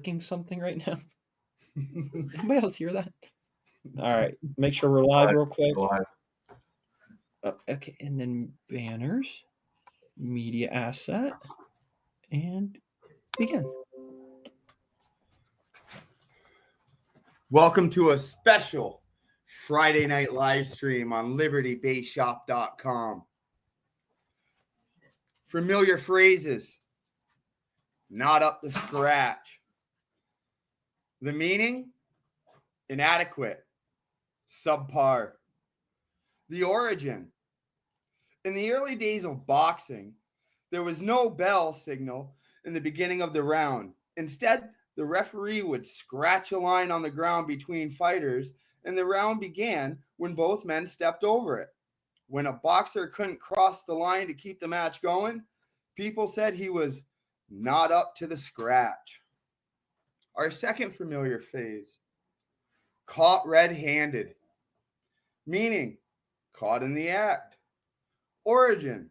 clicking something right now? Anybody else hear that? All right, make sure we're live real quick. Okay, and then banners, media asset, and begin. Welcome to a special Friday night live stream on libertybayshop.com. Familiar phrases, not up to scratch. The meaning, inadequate, subpar. The origin. In the early days of boxing, there was no bell signal in the beginning of the round. Instead, the referee would scratch a line on the ground between fighters, and the round began when both men stepped over it. When a boxer couldn't cross the line to keep the match going, people said he was not up to the scratch. Our second familiar phrase, caught red-handed, meaning caught in the act. Origin.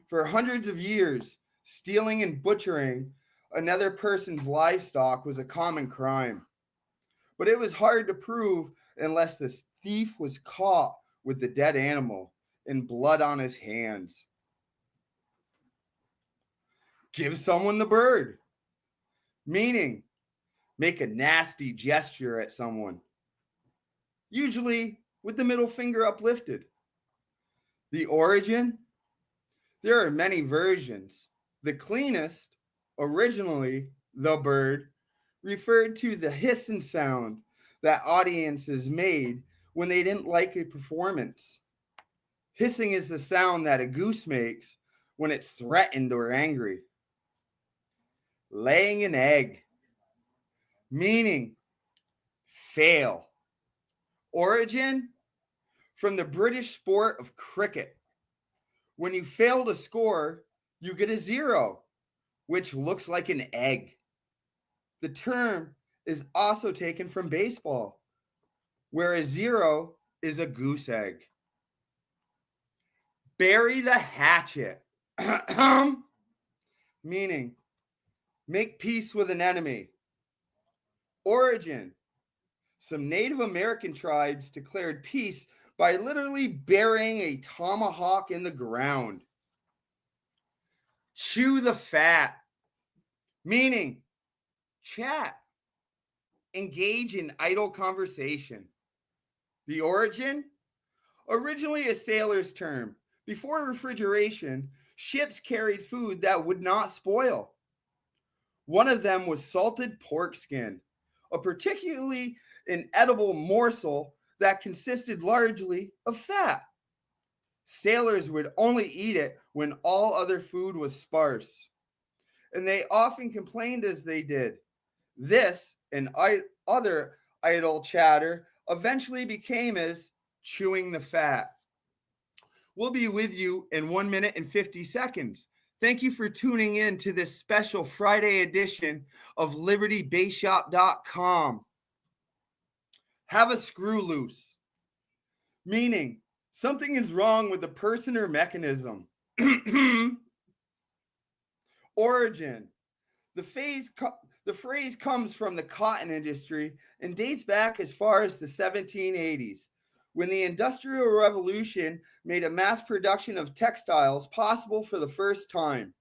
For hundreds of years, stealing and butchering another person's livestock was a common crime. But it was hard to prove unless the thief was caught with the dead animal and blood on his hands. Give someone the bird, meaning make a nasty gesture at someone, usually with the middle finger uplifted. The origin, there are many versions. The cleanest, originally the bird, referred to the hissing sound that audiences made when they didn't like a performance. Hissing is the sound that a goose makes when it's threatened or angry. Laying an egg, meaning fail. Origin, from the British sport of cricket. When you fail to score, you get a 0, which looks like an egg. The term is also taken from baseball, where a 0 is a goose egg. Bury the hatchet, meaning make peace with an enemy. Origin, some Native American tribes declared peace by literally burying a tomahawk in the ground. Chew the fat, meaning chat, engage in idle conversation. The origin, originally a sailor's term. Before refrigeration, ships carried food that would not spoil. One of them was salted pork skin, a particularly inedible morsel that consisted largely of fat. Sailors would only eat it when all other food was sparse, and they often complained as they did. This and other idle chatter eventually became as chewing the fat. We'll be with you in 1 minute and 50 seconds. Thank you for tuning in to this special Friday edition of libertybayshop.com. Have a screw loose, meaning something is wrong with the person or mechanism. Origin. The phrase comes from the cotton industry and dates back as far as the 1780s, when the Industrial Revolution made a mass production of textiles possible for the first time.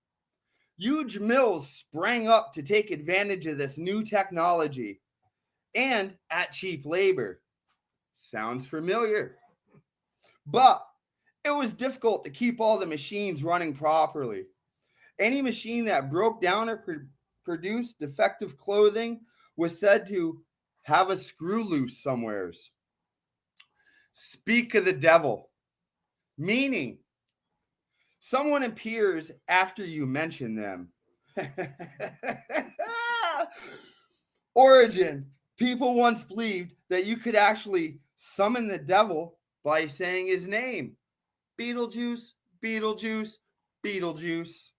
Huge mills sprang up to take advantage of this new technology and at cheap labor. Sounds familiar. But it was difficult to keep all the machines running properly. Any machine that broke down or produced defective clothing was said to have a screw loose somewheres. Speak of the devil, meaning someone appears after you mention them. Origin. People once believed that you could actually summon the devil by saying his name. Beetlejuice, Beetlejuice, Beetlejuice.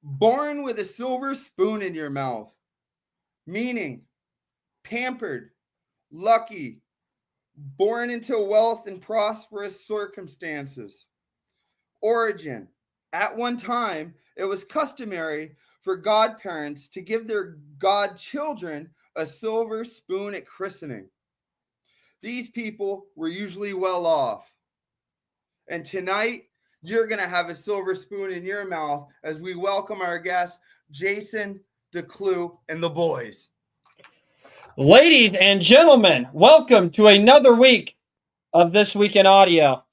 Born with a silver spoon in your mouth, meaning pampered, lucky, born into wealth and prosperous circumstances. Origin. At one time, it was customary for godparents to give their godchildren a silver spoon at christening. These people were usually well off. And tonight, you're going to have a silver spoon in your mouth as we welcome our guest, Jason, Declue, and the boys. Ladies and gentlemen, welcome to another week of This Week in Audio.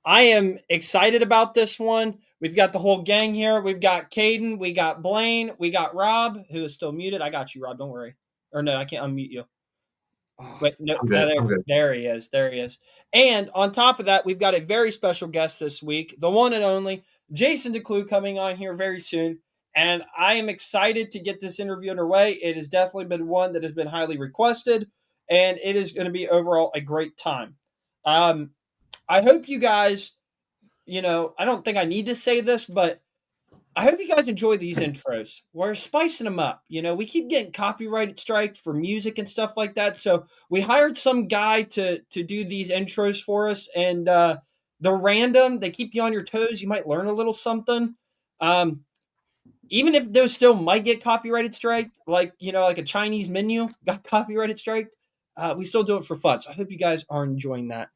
I am excited about this one. We've got the whole gang here. We've got Caden, we got Blaine, we got Rob, who is still muted. I got you, Rob. Don't worry. Or no, I can't unmute you. Wait, no, I'm good. There he is. There he is. And on top of that, we've got a very special guest this week, the one and only Jason Declue, coming on here very soon. And I am excited to get this interview underway. It has definitely been one that has been highly requested, and it is going to be overall a great time. I hope you guys, I don't think I need to say this, but I hope you guys enjoy these intros. We're spicing them up. We keep getting copyrighted striked for music and stuff like that. So we hired some guy to do these intros for us. And they're random. They keep you on your toes. You might learn a little something. Even if those still might get copyrighted striked, like a Chinese menu got copyrighted striked, we still do it for fun. So I hope you guys are enjoying that.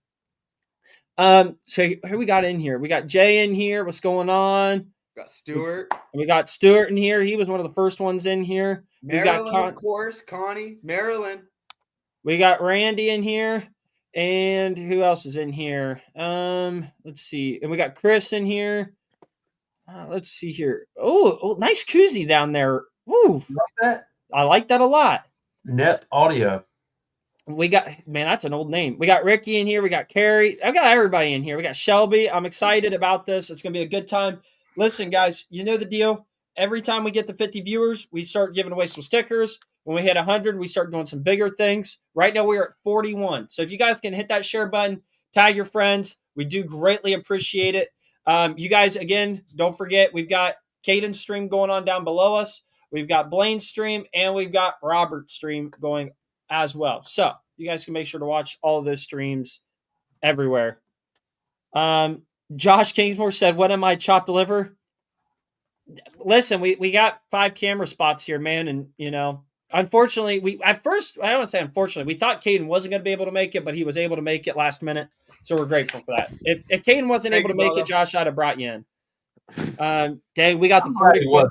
So who we got in here? We got Jay in here. What's going on? Got Stuart. We got Stuart in here. He was one of the first ones in here. Marilyn, we got of course. Connie. Marilyn. We got Randy in here. And who else is in here? Let's see. And we got Chris in here. Let's see here. Oh, nice koozie down there. Woo. You like that? I like that a lot. Net Audio. We got, man, that's an old name. We got Ricky in here. We got Carrie. I've got everybody in here. We got Shelby. I'm excited about this. It's going to be a good time. Listen, guys, you know the deal. Every time we get to 50 viewers, we start giving away some stickers. When we hit 100, we start doing some bigger things. Right now, we're at 41. So if you guys can hit that share button, tag your friends, we do greatly appreciate it. You guys, again, don't forget, we've got Caden's stream going on down below us. We've got Blaine's stream, and we've got Robert's stream going as well. So you guys can make sure to watch all of those streams everywhere. Josh Kingsmore said, "When am I chopped liver?" Listen, we got 5 camera spots here, man, and unfortunately, I don't want to say unfortunately, we thought Caden wasn't going to be able to make it, but he was able to make it last minute, so we're grateful for that. If Caden wasn't able to make it, Josh, I'd have brought you in. Dang, we got the 40.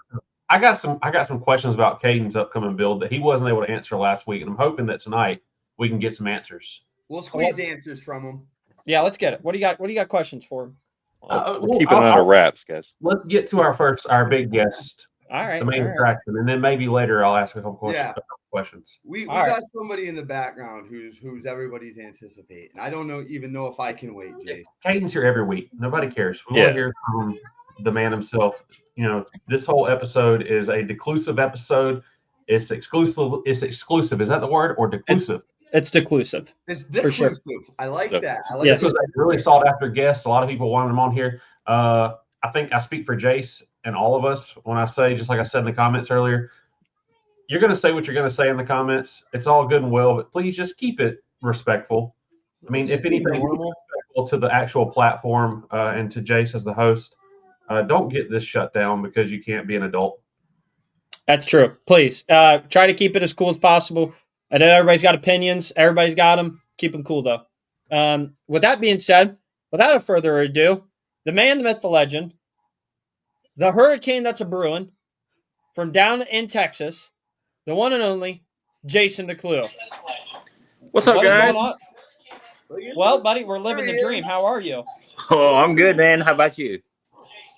I got some questions about Caden's upcoming build that he wasn't able to answer last week, and I'm hoping that tonight we can get some answers. We'll squeeze answers from him. Yeah, let's get it. What do you got questions for him? We'll keep it under wraps, guys. Let's get to our big guest. All right. The main attraction, and then maybe later I'll ask a couple questions. We got somebody in the background who's everybody's anticipating. I don't even know if I can wait, Jason. Caden's here every week. Nobody cares. We want to hear from the man himself. This whole episode is a declusive episode. It's exclusive. It's exclusive. Is that the word, or declusive? It's declusive. It's declusive. Sure. I like that. I like because they really sought after guests. A lot of people wanted them on here. I think I speak for Jace and all of us when I say, just like I said in the comments earlier, you're going to say what you're going to say in the comments. It's all good and well, but please just keep it respectful. I mean, if anything, respectful to the actual platform and to Jace as the host. Don't get this shut down because you can't be an adult. That's true. Please try to keep it as cool as possible. I know everybody's got opinions. Everybody's got them. Keep them cool, though. With that being said, without further ado, the man, the myth, the legend, the hurricane that's a brewing from down in Texas, the one and only Jason Declue. What's up, guys? Well, buddy, we're living the dream. How are you? Oh, I'm good, man. How about you?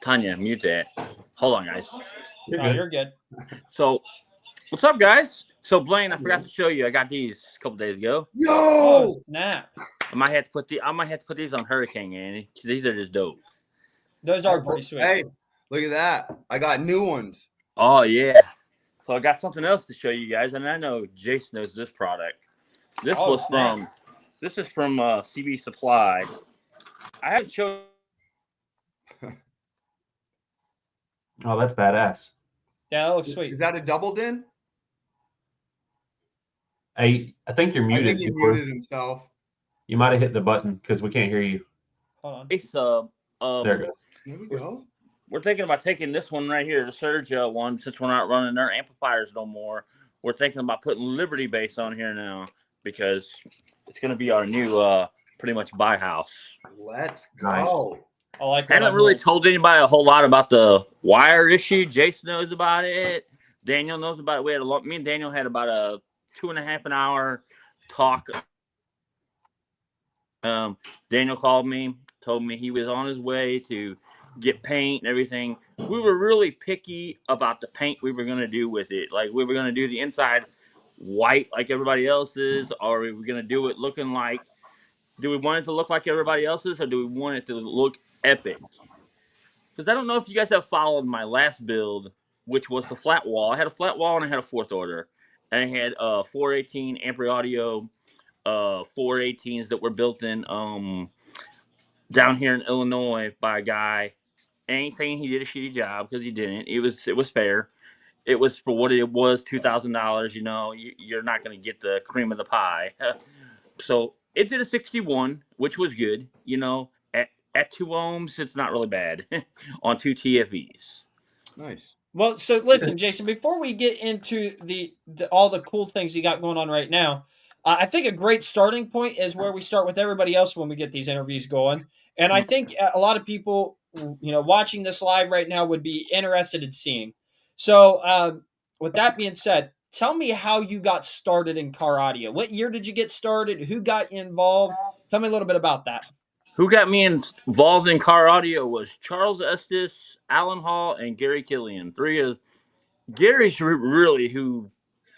Tanya, mute that. Hold on, guys. You're good. So, what's up, guys? So, Blaine, I forgot to show you. I got these a couple days ago. Yo! Oh, snap. I might have to put these on Hurricane, Andy. These are just dope. Those are pretty sweet. Hey, look at that. I got new ones. Oh, yeah. So, I got something else to show you guys, and I know Jason knows this product. This is from CB Supply. I haven't shown. Oh, that's badass. Yeah, that looks sweet. Is that a double din? I think you're muted. I think he muted himself. You might have hit the button because we can't hear you. Hold on. It's there it goes. There we go. we're thinking about taking this one right here, the Surge one, since we're not running their amplifiers no more. We're thinking about putting Liberty bass on here now because it's going to be our new pretty much buy house. Let's Nice. go. I like. I haven't really told anybody a whole lot about the wire issue. Jason knows about it. Daniel knows about it. We had me and Daniel had about a 2.5 hour talk. Daniel called me, told me he was on his way to get paint and everything. We were really picky about the paint we were going to do with it. Like, we were going to do the inside white like everybody else's, or we were going to do it looking like, do we want it to look like everybody else's, or do we want it to look epic? Because I don't know if you guys have followed my last build, which was the flat wall. I had a flat wall and I had a fourth order. And I had 418 Ampri Audio 418s that were built in down here in Illinois by a guy. I ain't saying he did a shitty job, because he didn't. It was fair. It was for what it was, $2,000. You know, you're not going to get the cream of the pie. So it did a 61, which was good. You know, at 2 ohms, it's not really bad on 2 TFEs. Nice. Well, so listen, Jason, before we get into the all the cool things you got going on right now, I think a great starting point is where we start with everybody else when we get these interviews going. And I think a lot of people, watching this live right now would be interested in seeing. So, with that being said, tell me how you got started in car audio. What year did you get started? Who got you involved? Tell me a little bit about that. Who got me involved in car audio was Charles Estes, Alan Hall, and Gary Killian. Gary's really who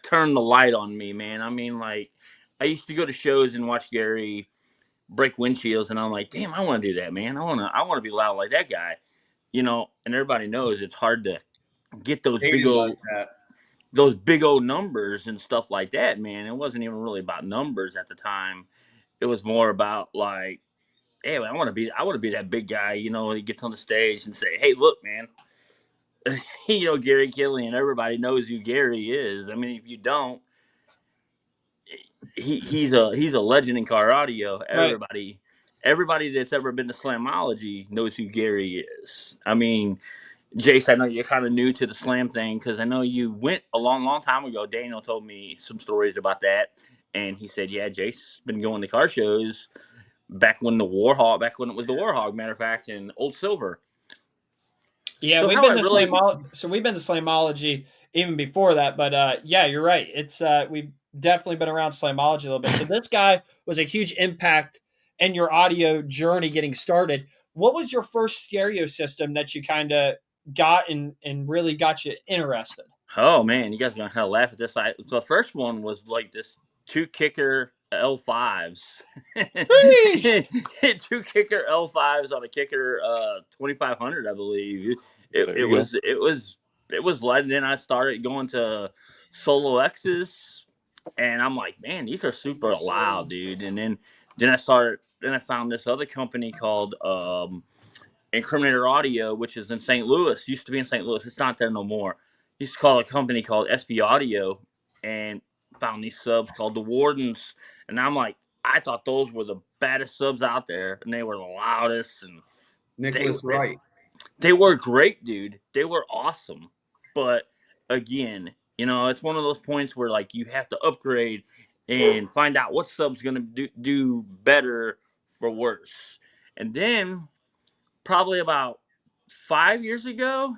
turned the light on me, man. I mean, like, I used to go to shows and watch Gary break windshields, and I'm like, damn, I want to do that, man. I want to be loud like that guy, And everybody knows it's hard to get those big old numbers and stuff like that, man. It wasn't even really about numbers at the time. It was more about, like, hey, I want to be that big guy, he gets on the stage and say, hey, look, man, Gary Killian, everybody knows who Gary is. I mean, if you don't, he's a legend in car audio. Everybody that's ever been to Slamology knows who Gary is. I mean, Jace, I know you're kind of new to the Slam thing, because I know you went a long time ago. Daniel told me some stories about that, and he said, yeah, Jace's been going to car shows back when it was the Warhog, matter of fact, in Old Silver. Yeah, we've been to Slamology even before that, but yeah, you're right. It's we've definitely been around Slamology a little bit. So this guy was a huge impact in your audio journey getting started. What was your first stereo system that you kind of got and really got you interested? Oh man, you guys are gonna kind of laugh at this. The first one was like this 2-kicker L5s. 2-kicker L5s on a kicker 2500, I believe. It was and then I started going to Solo X's, and I'm like, man, these are super loud, dude. And then I found this other company called Incriminator Audio, which is in St. Louis. Used to be in St. Louis. It's not there no more. Used to call a company called SB Audio, and found these subs called the Wardens. And I'm like, I thought those were the baddest subs out there, and they were the loudest. And Nicholas Wright. They were great, dude. They were awesome. But again, it's one of those points where, like, you have to upgrade and find out what sub's going to do better for worse. And then probably about 5 years ago,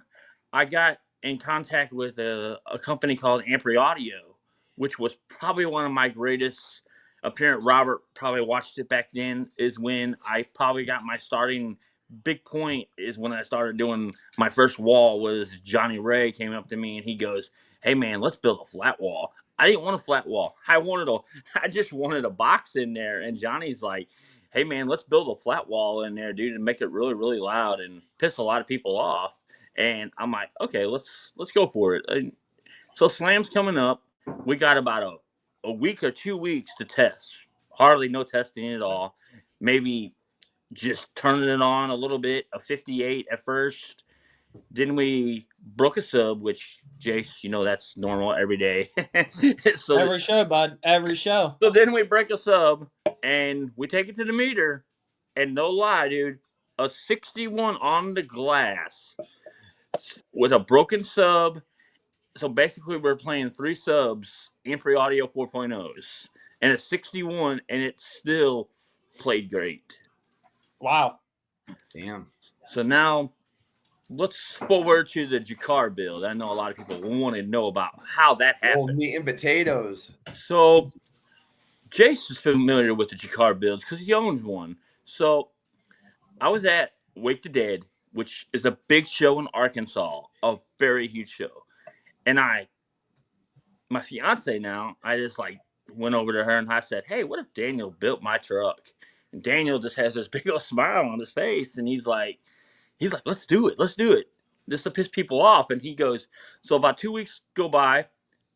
I got in contact with a company called Ampri Audio, which was probably one of my greatest. Apparent Robert probably watched it back then. Is when I probably got my starting big point. Is when I started doing my first wall. Was Johnny Ray came up to me and he goes, "Hey man, let's build a flat wall." I didn't want a flat wall. I just wanted a box in there. And Johnny's like, hey man, let's build a flat wall in there, dude, and make it really, really loud and piss a lot of people off. And I'm like, okay, let's go for it. And so Slam's coming up. We got about a week or 2 weeks to test. Hardly no testing at all. Maybe just turning it on a little bit, a 58 at first. Then we broke a sub, which, Jace, that's normal every day. So every show, bud. Every show. So then we break a sub, and we take it to the meter, and no lie, dude, a 61 on the glass with a broken sub. So basically, we're playing 3 subs and pre audio 4.0s, and it's 61, and it still played great. Wow. Damn. So now let's forward to the Jakar build. I know a lot of people want to know about how that Old happened. meat and potatoes. So Jace is familiar with the Jakar builds because he owns one. So I was at Wake the Dead, which is a big show in Arkansas, a very huge show. And my fiance now, I just like went over to her and I said, "Hey, what if Daniel built my truck?" And Daniel just has this big old smile on his face, and he's like, "Let's do it, let's do it." Just to piss people off. And he goes, so about 2 weeks go by,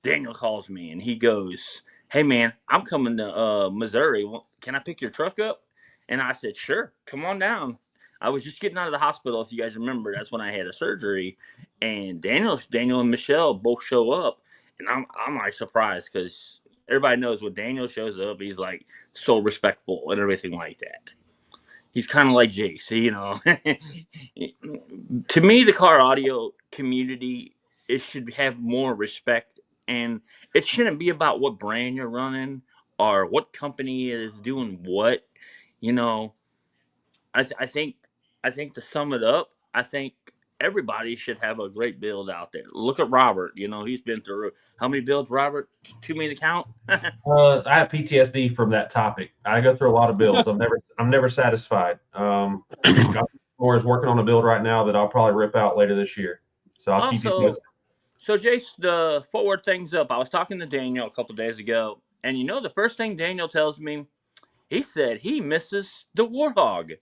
Daniel calls me and he goes, "Hey man, I'm coming to Missouri. Can I pick your truck up?" And I said, "Sure, come on down." I was just getting out of the hospital. If you guys remember, that's when I had a surgery, and Daniel and Michelle both show up, and I'm like surprised because everybody knows when Daniel shows up, he's like so respectful and everything like that. He's kind of like Jace, you know. To me, the car audio community, it should have more respect, and it shouldn't be about what brand you're running or what company is doing what. You know, I think to sum it up, I think everybody should have a great build out there. Look at Robert. You know, he's been through how many builds, Robert? Too many to count. I have PTSD from that topic. I go through a lot of builds. I'm never satisfied. More is working on a build right now that I'll probably rip out later this year. So I'll keep you Also, posted. so Jace, the forward things up. I was talking to Daniel a couple days ago, and you know the first thing Daniel tells me, he said he misses the Warhog.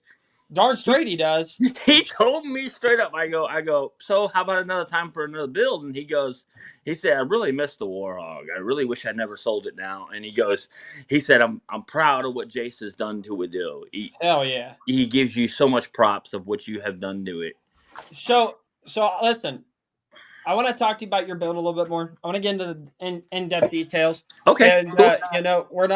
Darn straight he does. He told me straight up. I go. So how about another time for another build? And he said, I really miss the Warhog. I really wish I never sold it now. And he said, I'm proud of what Jace has done to it. Hell yeah. He gives you so much props of what you have done to it. So listen, I want to talk to you about your build a little bit more. I want to get into the in-depth details. Okay. And Cool. you know, we're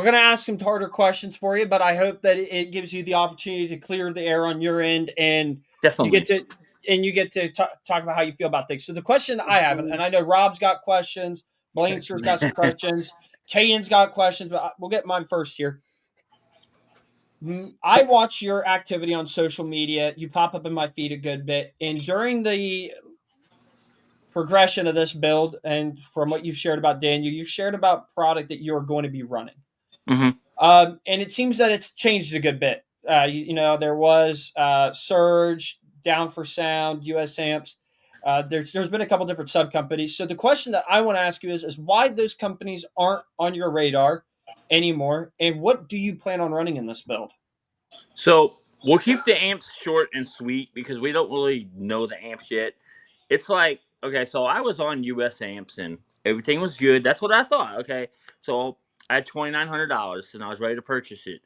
going to ask some harder questions for you, but I hope that it gives you the opportunity to clear the air on your end, and Definitely. you get to talk about how you feel about things. So the question I have, and I know Rob's got questions, Blanster's got some questions, Caden's got questions, but we'll get mine first here. I watch your activity on social media. You pop up in my feed a good bit, and during the progression of this build, and from what you've shared about Daniel, you've shared about product that you're going to be running. Mm-hmm. And it seems that it's changed a good bit. You know, there was Surge, Down for Sound, US Amps. There's been a couple different sub companies. So the question that I want to ask you is why those companies aren't on your radar anymore, and what do you plan on running in this build? So we'll keep the amps short and sweet because we don't really know the amps yet. It's like, okay, so I was on US Amps and everything was good. That's what I thought. Okay, so I had $2,900 and I was ready to purchase it,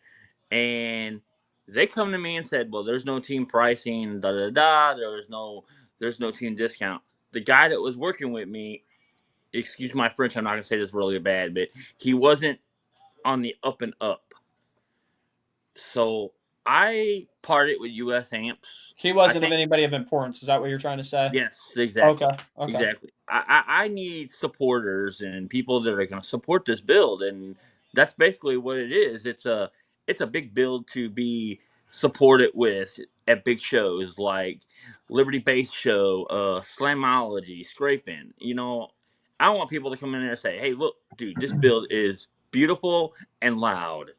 and they come to me and said, "Well, there's no team pricing, da da da. There's no team discount." The guy that was working with me, excuse my French, I'm not gonna say this really bad, but he wasn't on the up and up. So I parted with US Amps. He wasn't of anybody of importance. Is that what you're trying to say? Yes, exactly. Okay. Exactly. I need supporters and people that are going to support this build, and that's basically what it is. It's a big build to be supported with at big shows like Liberty Base Show, Slamology, Scraping. You know, I want people to come in there and say, "Hey, look, dude, this build is beautiful and loud."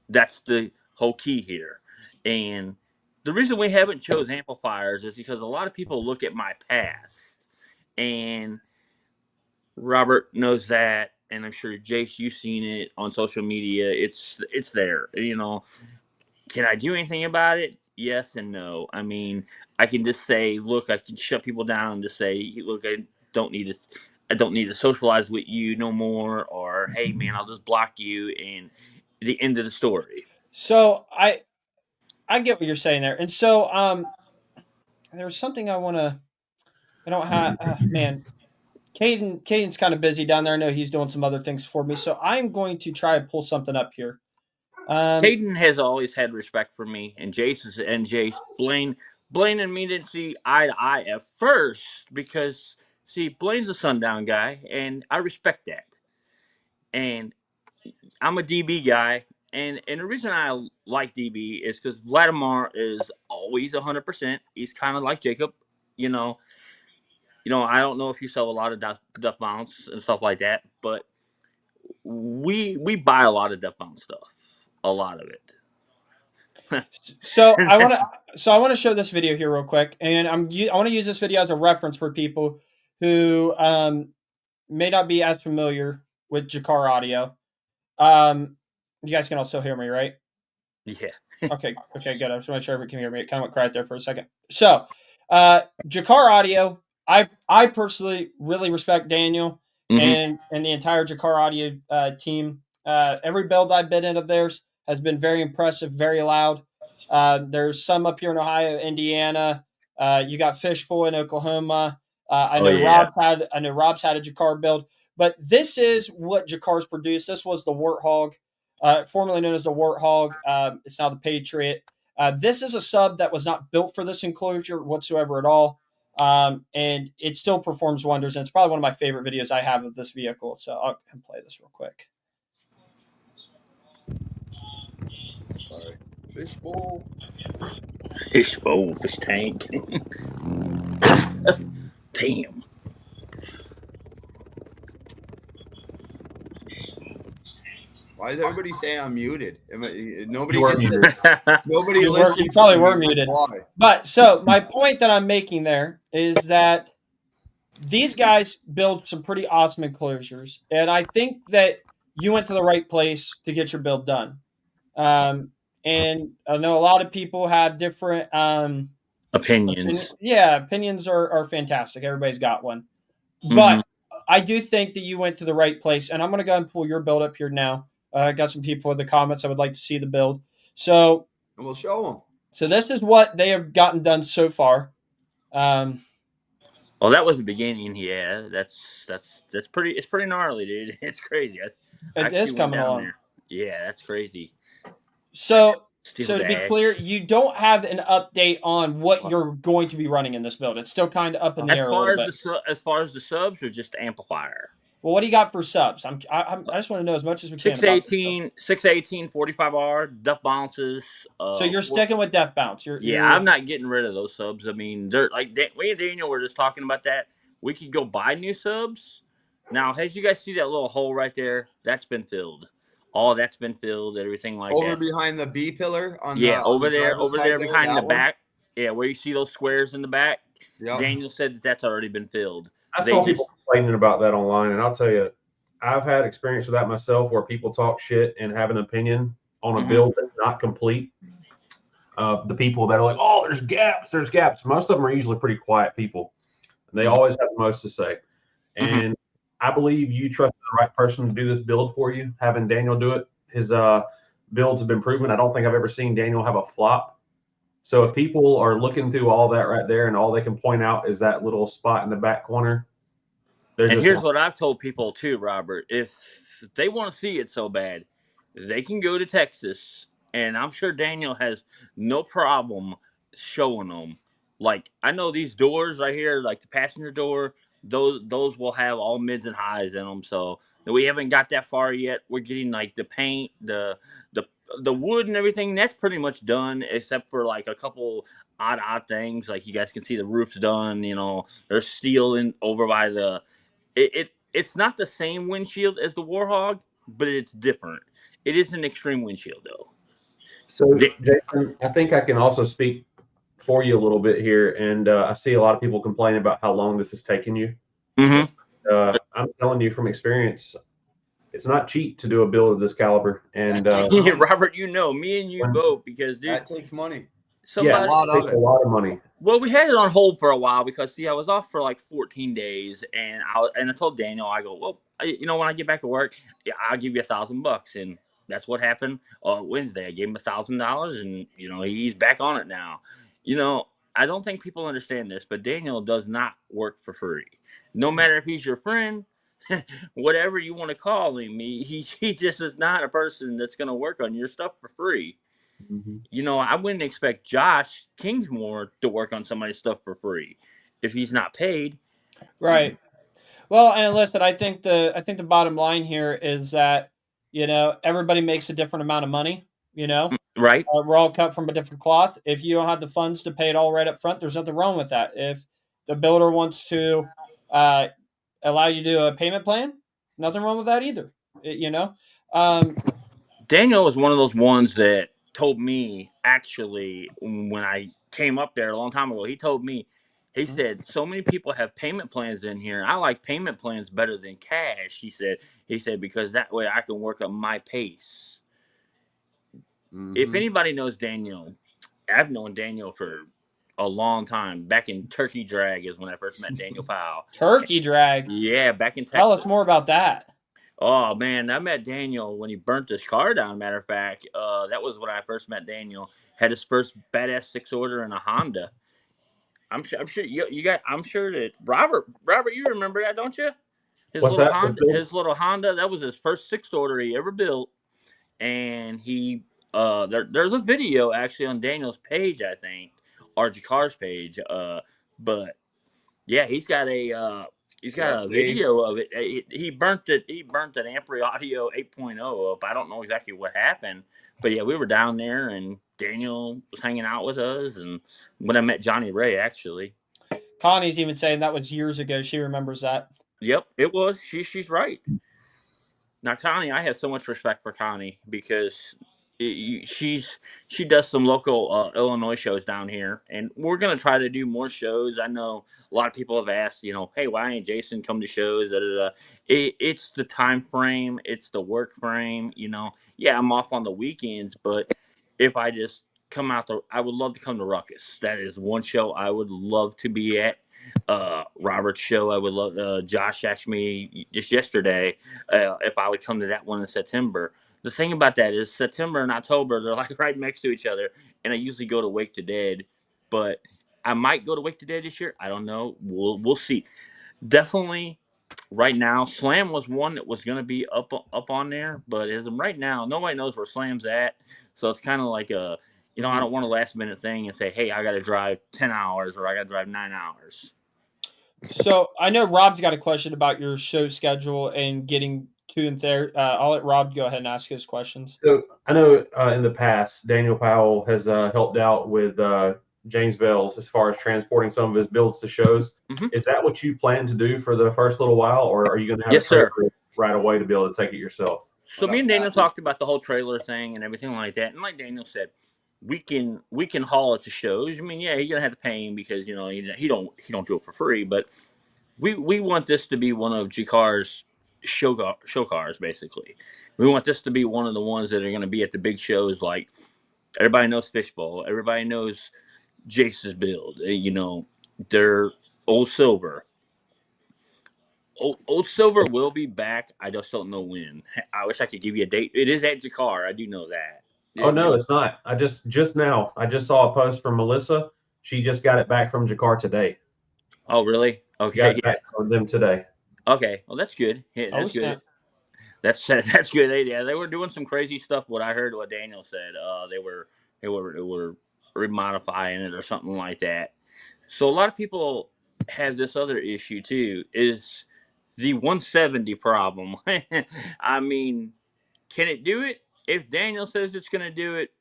That's the whole key here, and the reason we haven't chose amplifiers is because a lot of people look at my past, and Robert knows that, and I'm sure Jace, you've seen it on social media. It's there. You know, can I do anything about it? Yes and no. I mean, I can just say, look, I can shut people down and just say, look, I don't need to socialize with you no more, or hey, man, I'll just block you, and the end of the story. So I get what you're saying there, and so there's something I want to. I don't have man. Caden's kind of busy down there. I know he's doing some other things for me, so I'm going to try and pull something up here. Caden has always had respect for me, and Jace Blaine. Blaine and me didn't see eye to eye at first because, see, Blaine's a sundown guy, and I respect that. And I'm a DB guy, and the reason I like DB is because Vladimir is always 100%. He's kind of like Jacob, you know. I don't know if you sell a lot of duck bounce and stuff like that, but we buy a lot of duck bounce stuff, a lot of it. So I want to show this video here real quick, and I want to use this video as a reference for people who may not be as familiar with Jakar audio. You guys can also hear me, right? Yeah. Okay, good. I just want to make sure everyone can hear me. It kind of went quiet there for a second. So, Jakar audio. I personally really respect Daniel and the entire Jakar audio team. Every build I've been in of theirs has been very impressive, very loud. There's some up here in Ohio, Indiana. You got Fishbowl in Oklahoma. I know Rob's had a Jakar build, but this is what Jakar's produced. This was the Warthog, formerly known as the Warthog. It's now the Patriot. This is a sub that was not built for this enclosure whatsoever at all. And it still performs wonders. And it's probably one of my favorite videos I have of this vehicle. So I'll play this real quick. Sorry. Fishbowl. Fishbowl, fish tank. Damn. Why is everybody saying I'm muted? Nobody You are gets muted. nobody You listens. probably to me, were that's muted. why. But so my point that I'm making there is that these guys build some pretty awesome enclosures, and I think that you went to the right place to get your build done. And I know a lot of people have different Opinions. opinions are fantastic. Everybody's got one, but I do think that you went to the right place. And I'm going to go and pull your build up here now. I got some people in the comments I would like to see the build. So And we'll show them. So this is what they have gotten done so far. Well, that was the beginning. Yeah, that's pretty. It's pretty gnarly, dude. It's crazy. It is coming along. there. Yeah, that's crazy. So Steel to be dash. clear, you don't have an update on what you're going to be running in this build. It's still kind of up in the air a little bit. As far as the subs, or just the amplifier? Well, what do you got for subs? I just want to know as much as we can. 618, 45R, duck bounces. So you're sticking with Def Bounce. I'm not getting rid of those subs. I mean, they're like we and Daniel were just talking about that. We could go buy new subs. Now, as you guys see that little hole right there, that's been filled. All that's been filled. Everything like over that. behind the B pillar on over the there behind the one? back. Yeah, where you see those squares in the back. Yep. Daniel said that's already been filled. I saw people complaining about that online, and I'll tell you, I've had experience with that myself, where people talk shit and have an opinion on a build that's not complete. The people that are like, "Oh, there's gaps." Most of them are usually pretty quiet people. They always have the most to say. And I believe you trusted the right person to do this build for you. Having Daniel do it, his builds have been proven. I don't think I've ever seen Daniel have a flop. So if people are looking through all that right there, and all they can point out is that little spot in the back corner, and here's what I've told people too, Robert. If they want to see it so bad, they can go to Texas, and I'm sure Daniel has no problem showing them. Like, I know these doors right here, like the passenger door, those will have all mids and highs in them. So we haven't got that far yet. We're getting like the paint, the wood and everything. That's pretty much done, except for like a couple odd things. Like, you guys can see the roof's done. There's steel in over by the. It's not the same windshield as the Warthog, but it's different. It is an extreme windshield, though. So, Jason, I think I can also speak for you a little bit here, and I see a lot of people complaining about how long this is taking you. I'm telling you from experience, it's not cheap to do a build of this caliber. And Robert, me and you both, because dude, that takes money. A lot of money. Well, we had it on hold for a while because, see, I was off for like 14 days, and I told Daniel, I go, well, when I get back to work, I'll give you $1,000, and that's what happened. Wednesday, I gave him $1,000, and he's back on it now. I don't think people understand this, but Daniel does not work for free. No matter if he's your friend, whatever you want to call him, he just is not a person that's going to work on your stuff for free. Mhm. You know, I wouldn't expect Josh Kingsmore to work on somebody's stuff for free if he's not paid. Right. Well, and listen, I think the bottom line here is that everybody makes a different amount of money. Right? We're all cut from a different cloth. If you don't have the funds to pay it all right up front, there's nothing wrong with that. If the builder wants to uh, allow you to do a payment plan, nothing wrong with that either. Um, Daniel was one of those ones that told me, actually, when I came up there a long time ago, he told me, he said, so many people have payment plans in here. I like payment plans better than cash. He said, because that way I can work at my pace. If anybody knows Daniel, I've known Daniel for a long time. Back in Turkey Drag is when I first met Daniel Powell. Turkey drag. Yeah, back in Tell Texas. us more about that. Oh man, I met Daniel when he burnt his car down. Matter of fact, that was when I first met Daniel. Had his first badass 6-order in a Honda. I'm sure you got. I'm sure that Robert, you remember that, don't you? His What's little that? Honda, his little Honda. That was his first 6-order he ever built, and he there's a video actually on Daniel's page, I think, or Jakar's page. But yeah, he's got a Dave. video of it. He burnt it. He burnt an Ampri Audio 8.0 up. I don't know exactly what happened, but yeah, we were down there and Daniel was hanging out with us, and when I met Johnny Ray, actually. Connie's even saying that was years ago. She remembers that. Yep, it was. She's right. Now, Connie, I have so much respect for Connie because she does some local Illinois shows down here, and we're gonna try to do more shows. I know a lot of people have asked, hey, why ain't Jason come to shows? Da, da, da. It's the time frame, it's the work frame. Yeah, I'm off on the weekends, but if I just come out I would love to come to Ruckus. That is one show I would love to be at. Robert's show, I would love. Josh asked me just yesterday if I would come to that one in September. The thing about that is September and October, they're like right next to each other, and I usually go to Wake the Dead, but I might go to Wake the Dead this year. I don't know. We'll see. Definitely, right now, Slam was one that was going to be up on there, but as of right now, nobody knows where Slam's at, so it's kind of like I don't want a last minute thing and say, hey, I got to drive 10 hours or I got to drive 9 hours. So I know Rob's got a question about your show schedule and getting to and there. I'll let Rob go ahead and ask his questions. So I know in the past, Daniel Powell has helped out with James Bells as far as transporting some of his builds to shows. Mhm. Is that what you plan to do for the first little while, or are you going to have Yes, a trailer sir. right away to be able to take it yourself? So What me up, and Daniel Pappy? talked about the whole trailer thing and everything like that. And like Daniel said, we can haul it to shows. I mean, yeah, you're gonna have to pay him because he don't do it for free. But we want this to be one of Jakar's show cars, basically. We want this to be one of the ones that are gonna be at the big shows. Like everybody knows Fishbowl, everybody knows Jace's build. They're Old Silver. Old Silver will be back. I just don't know when. I wish I could give you a date. It is at Jakar. I do know that. Oh no, it's not. I just now I just saw a post from Melissa. She just got it back from Jakar today. Oh, really? Got Okay. it back from them today. Okay. Well, that's good. Yeah, Oh, that's good. snap. That's good. They were doing some crazy stuff. What I heard, what Daniel said, they were remodifying it or something like that. So a lot of people have this other issue too. Is the 170 problem? I mean, can it do it? If Daniel says it's going to do it,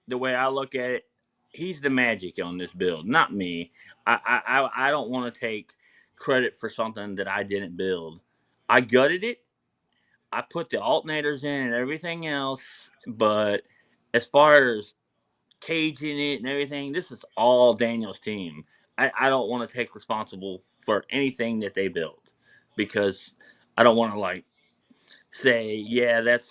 the way I look at it, he's the magic on this build, not me. I don't want to take credit for something that I didn't build. I gutted it. I put the alternators in and everything else, but as far as caging it and everything, this is all Daniel's team. I don't want to take responsible for anything that they built because I don't want to say, yeah, that's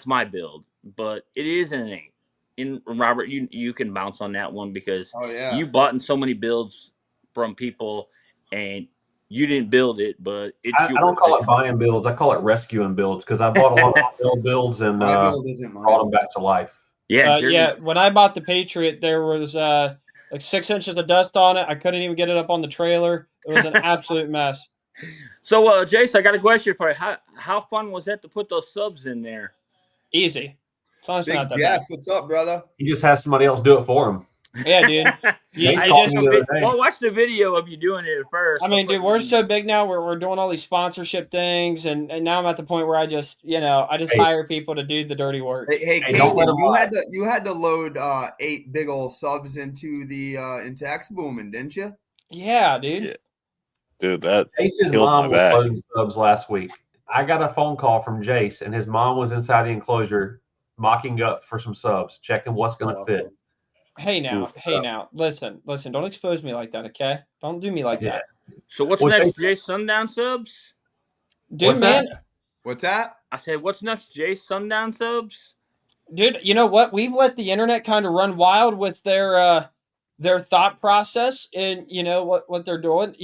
my build, but it is and it ain't. And Robert, you can bounce on that one because you bought in so many builds from people and you didn't build it, but it's I don't call it buying builds. I call it rescuing builds because I bought a lot of old builds and My build isn't brought them mine. back to life. Yeah, Yeah. When I bought the Patriot, there was like 6 inches of dust on it. I couldn't even get it up on the trailer. It was an absolute mess. So, Jace, I got a question for you. How fun was that to put those subs in there? Easy. It's honestly Big not that Jeff, bad. what's up, brother? He just has somebody else do it for him. Yeah, dude. Jace I called just me the other day. well, watch the video of you doing it first. I mean, dude, we're so big now. We're doing all these sponsorship things, and now I'm at the point where I just Hey. hire people to do the dirty work. Hey, Hey, don't let Caitlin, him lie. you had to load 8 big old subs into the into X Booming, didn't you? Yeah, dude. Yeah. Dude, that Jace's killed mom my was back. loading subs last week. I got a phone call from Jace, and his mom was inside the enclosure mocking up for some subs, checking what's going to fit. Hey now, Oof. listen. Don't expose me like that, okay? Don't do me like Yeah. that, So what's Well, next, Jason- Jace? Sundown subs? dude. What's Man, that? What's that? I said, what's next, Jace? Sundown subs? dude. You know what? We've let the internet kind of run wild with their thought process and what they're doing.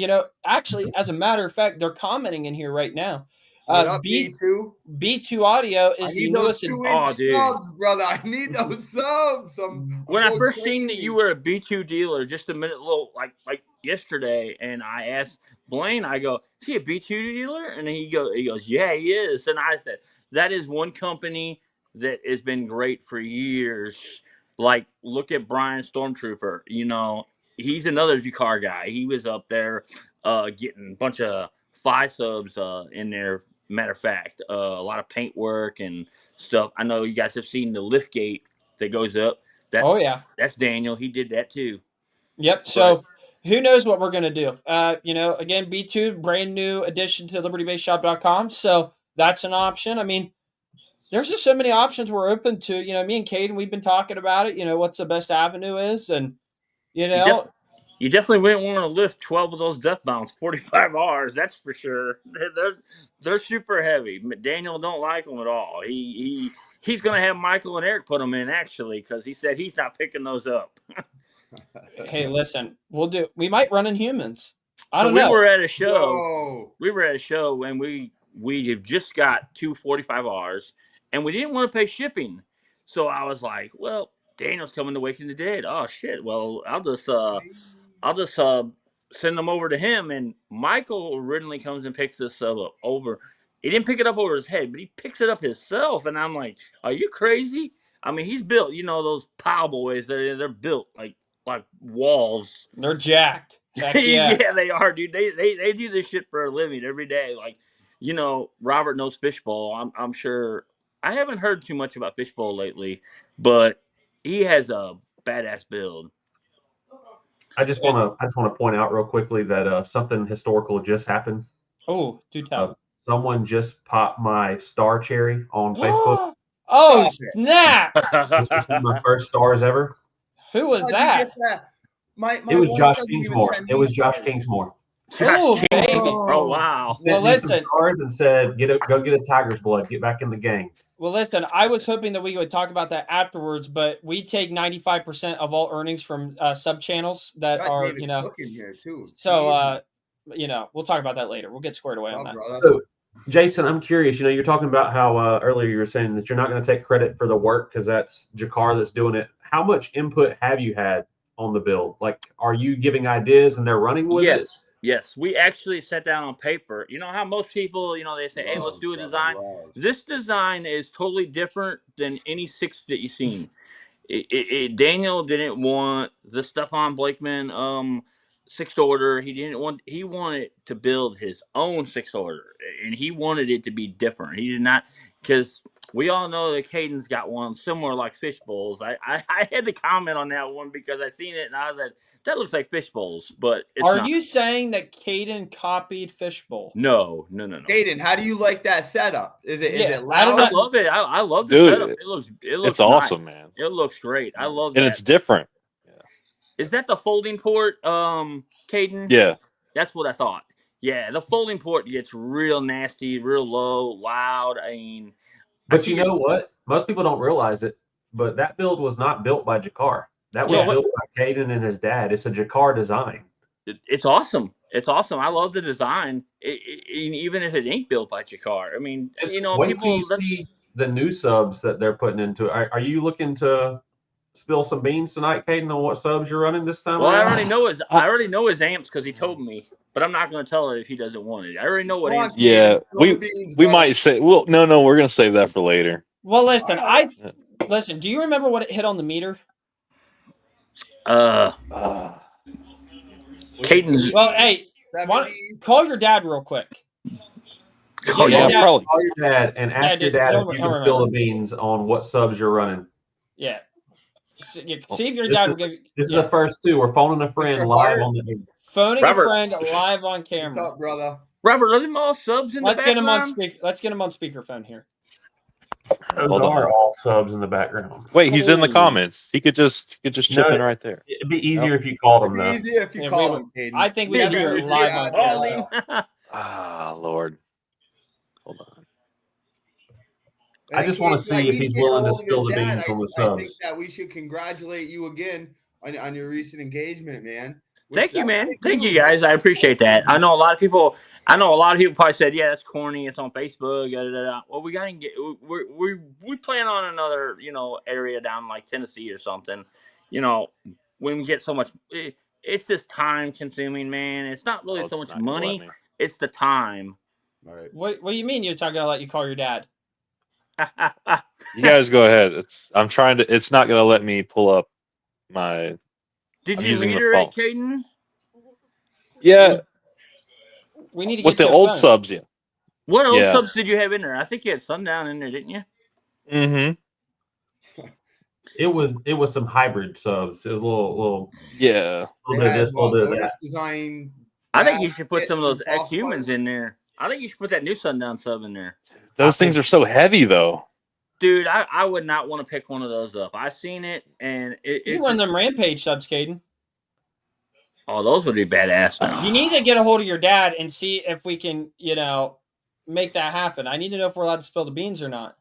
Actually, as a matter of fact, they're commenting in here right now. What up, B2? B2 Audio I is the need those newest. 2-inch Oh, dude. subs, brother. I need those subs. When I first seen that you were a B2 dealer, just a minute, like yesterday, and I asked Blaine, I go, "Is he a B2 dealer?" And he goes, "Yeah, he is." And I said, "That is one company that has been great for years." Like, look at Brian Stormtrooper. He's another Jakar guy. He was up there, getting a bunch of 5 subs in there. Matter of fact, a lot of paint work and stuff. I know you guys have seen the lift gate that goes up. Oh yeah. That's Daniel. He did that too. Yep. So who knows what we're gonna do? Again, B2, brand new addition to LibertyBaseShop.com. So that's an option. I mean, there's just so many options we're open to. Me and Caden, we've been talking about it. What's the best avenue is, and You definitely wouldn't want to lift 12 of those death bounds 45 Rs. That's for sure. They're super heavy. Daniel don't like them at all. He's gonna have Michael and Eric put them in actually because he said he's not picking those up. hey, listen, we might run in humans. I don't We know. were at a show. Whoa. We were at a show and we have just got 2 45 Rs and we didn't want to pay shipping. So I was like, well, Daniel's coming to Waking the Dead. Oh shit. Well, I'll just send them over to him. And Michael originally comes and picks this up over. He didn't pick it up over his head, but he picks it up himself. And I'm like, are you crazy? I mean, he's built. Those pow boys. They're built like walls. They're jacked. Heck yeah. Yeah, they are, dude. They do this shit for a living every day. Like, Robert knows Fishbowl. I'm sure. I haven't heard too much about Fishbowl lately, but he has a badass build. I just want to point out real quickly that something historical just happened. Oh, do tell. Someone just popped my star cherry on Facebook. Oh, snap! This was one of my first stars ever. Who was How'd that? you get that? My It was wife Josh doesn't even Kingsmore. send It me was Josh stars. Kingsmore. Oh, baby. Oh, wow. He sent Well, me some listen. stars and said, go get a tiger's blood. Get back in the game. Well, listen, I was hoping that we would talk about that afterwards, but we take 95% of all earnings from sub channels that Got are, David Cook in here too. So, we'll talk about that later. We'll get squared away on that. Brother. So, Jason, I'm curious. You're talking about how earlier you were saying that you're not going to take credit for the work because that's Jakar that's doing it. How much input have you had on the build? Like, are you giving ideas and they're running with it? Yes. We actually sat down on paper. You know how most people, they say, hey, let's do a design. This design is totally different than any 6 that you've seen. Daniel didn't want the Stephon Blakeman 6th order. He wanted to build his own 6th order, and he wanted it to be different. He did not, because we all know that Caden's got one similar like fish bowls. I had to comment on that one because I seen it and I was like, that looks like fish bowls, but it's Are not. you saying that Caden copied Fishbowl? No. Caden, how do you like that setup? Is it Yeah, loud? I love it. I love the Dude, setup. It looks It's awesome, nice. man. It looks great. I love And that. it's different. Is that the folding port, Caden? Yeah. That's what I thought. Yeah, the folding port gets real nasty, real low, loud. I mean, But you know what? Most people don't realize it, but that build was not built by Jakar. That was built by Caden and his dad. It's a Jakar design. It's awesome. It's awesome. I love the design, even if it ain't built by Jakar. I mean, Wait people. till you see the new subs that they're putting into it. Are you looking to spill some beans tonight, Caden, on what subs you're running this time? Well, I already know his amps because he told me, but I'm not going to tell her if he doesn't want it. I already know what amps. Yeah, we might say. Well, no, we're gonna save that for later. Well, listen, Listen, do you remember what it hit on the meter? Caden's. Well, hey, 70. call your dad real quick. Call your Yeah, dad. probably. Call your dad and ask your dad if you can spill the beans on what subs you're running. Yeah. See if your This dad will is- give you. This is the first two. We're phoning a friend Mr. live Hart. on the air. Phoning Robert. a friend live on What's camera. up, brother? Robert, are them all subs in Let's the get him on background? speak. Let's get him on speakerphone here. Those Hold are on. all subs in the background. Wait, he's in the Holy- comments. He could just chip No, in right there. It'd be easier if you called him, It'd be though. easier if you Yeah, call we him, Caden. I think we have can do to it use live your on address. Call camera. him. Ah, Lord. Hold on. And I in just wanna case see that if he's he's getting willing to hold of spill his the dad, beans on the I think subs. that we should congratulate you again on your recent engagement, man. Thank you, That's man. big Thank you, news. guys. I appreciate that. I know a lot of people probably said, "Yeah, that's corny. It's on Facebook." Da, da, da. Well, we gotta get. We plan on another, area down like Tennessee or something. When we get so much, it's just time consuming, man. It's not really Oh, so it's much not gonna let money. me. It's the time. All right. What do you mean you're talking about let you call your dad? You guys go ahead. It's not gonna let me pull up my. Did I'm you using the meter it, phone. Caden? Yeah, We need to with get the you a old phone. subs, yeah. What old Yeah. subs did you have in there? I think you had Sundown in there, didn't you? Mm-hmm. It was some hybrid subs. It was a little Yeah. bit of this, a little bit of that. Otis design. I think you should put kits some of those and soft ex-humans parts? in there. I think you should put that new Sundown sub in there. Those things are so heavy, though. Dude, I would not want to pick one of those up. I seen it, and You it's run them Rampage subs, Caden. Oh, those would be badass now. You need to get a hold of your dad and see if we can, make that happen. I need to know if we're allowed to spill the beans or not.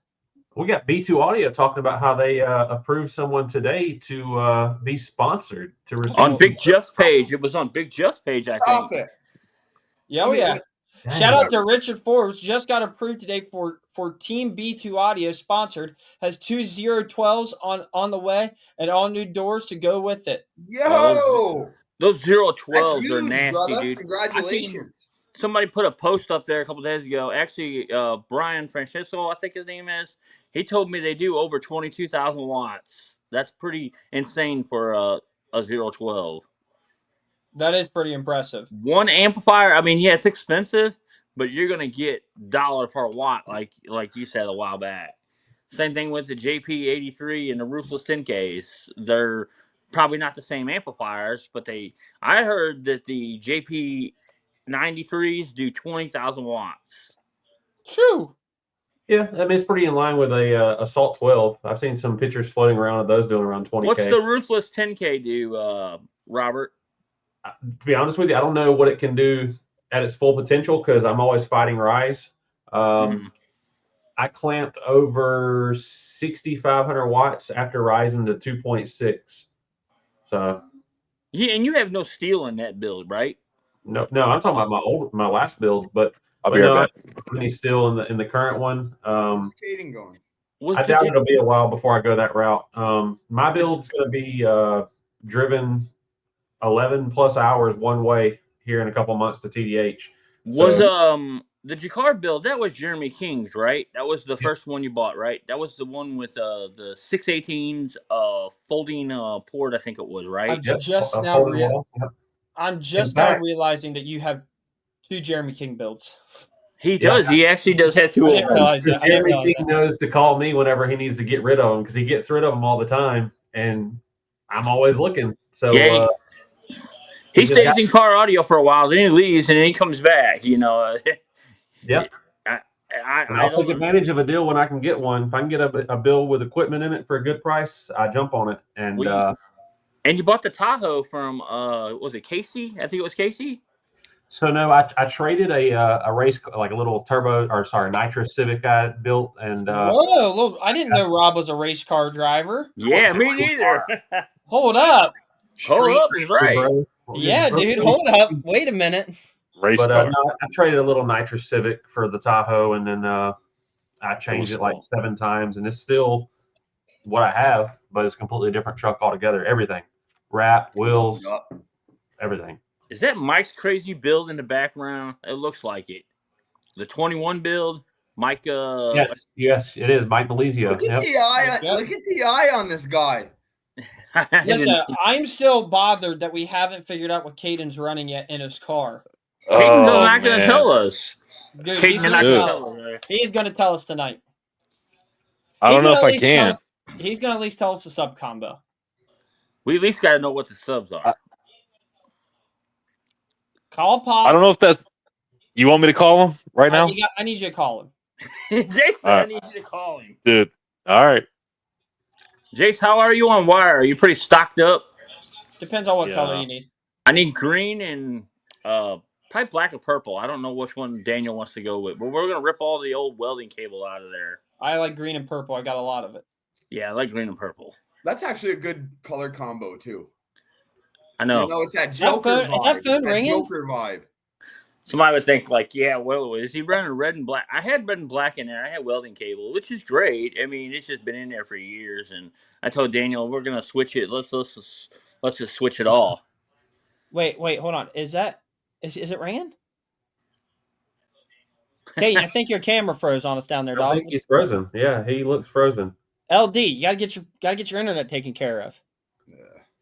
We got B2 Audio talking about how they approved someone today to be sponsored to receive On Big Jeff's page. It was on Big Jeff's page, I Stop think. it. Yeah, I mean, yeah. Shout out to Richard Forbes. Just got approved today for Team B2 Audio, sponsored. Has 2 012s on the way and all new doors to go with it. Yo! Those That's 012s are huge, nasty, brother. dude. Congratulations. Somebody put a post up there a couple days ago. Actually, Brian Francisco, I think his name is. He told me they do over 22,000 watts. That's pretty insane for a 012. That is pretty impressive. One amplifier, I mean, yeah, it's expensive, but you're gonna get $1 per watt, like you said a while back. Same thing with the JP83 and the Ruthless 10Ks. They're probably not the same amplifiers, but I heard that the JP93s do 20,000 watts. True. Yeah, I mean it's pretty in line with a Assault 12. I've seen some pictures floating around of those doing around 20K. What's the Ruthless 10K do, Robert? To be honest with you, I don't know what it can do at its full potential because I'm always fighting rise. I clamped over 6,500 watts after rising to 2.6. So Yeah, and you have no steel in that build, right? no, I'm talking about my last build, but I'll be right back. I don't have any steel in the current one. Where's Caden going? I doubt it'll be a while before I go that route. My build's going to be driven 11 plus hours one way here in a couple months to TDH. Was the Jakar build, that was Jeremy King's, right? That was the first one you bought, right? That was the one with the 618s folding port, I think it was, right? I'm just now realizing that you have 2 Jeremy King builds. He does. Yeah. He actually does have 2 I didn't realize that. Jeremy King knows to call me whenever he needs to get rid of them because he gets rid of them all the time, and I'm always looking. So yeah, he stays in car audio for a while, then he leaves, and then he comes back. Yep. I'll take advantage of a deal when I can get one. If I can get a bill with equipment in it for a good price, I jump on it. And you bought the Tahoe from was it Casey? I think it was Casey. So no, I traded a race, like a little nitrous Civic I built, and whoa! I didn't know Rob was a race car driver. Yeah, me neither. Hold up. Hold up is right. Yeah, dude. Hold up. Wait a minute. Race car. No, I traded a little nitrous Civic for the Tahoe, and then I changed it like 7 times, and it's still what I have, but it's a completely different truck altogether. Everything, wrap, wheels, everything. Is that Mike's crazy build in the background? It looks like it. The 21 build. Mike. Yes, it is Mike Delizio. Look at Yep. the eye. Yep. Look at the eye on this guy. Listen, I'm still bothered that we haven't figured out what Caden's running yet in his car. Caden's Oh, not going to man. tell us. Dude, Caden's he's not gonna going to Dude. tell us. He's going to tell us tonight. I don't know if I He's can. going to at least tell us the sub combo. We at least got to know what the subs are. Call Pop. I don't know if that's. You want me to call him right now? I need you to call him. Jason, I need you to call him. Dude. All right. Jace, how are you on wire? Are you pretty stocked up? Depends on what Yeah. color you need. I need green and probably black or purple. I don't know which one Daniel wants to go with, but we're gonna rip all the old welding cable out of there. I like green and purple. I got a lot of it. Yeah, I like green and purple. That's actually a good color combo too. I know. You know, it's that Joker Is vibe. that phone It's that ringing? Joker vibe. Somebody would think like, yeah, well, is he running red and black? I had red and black in there. I had welding cable, which is great. I mean, it's just been in there for years. And I told Daniel, we're gonna switch it. Let's just switch it all. Wait, hold on. Is it ringing? Caden, I think your camera froze on us down there, I dog. think he's frozen. Yeah, he looks frozen. LD, you gotta get your internet taken care of.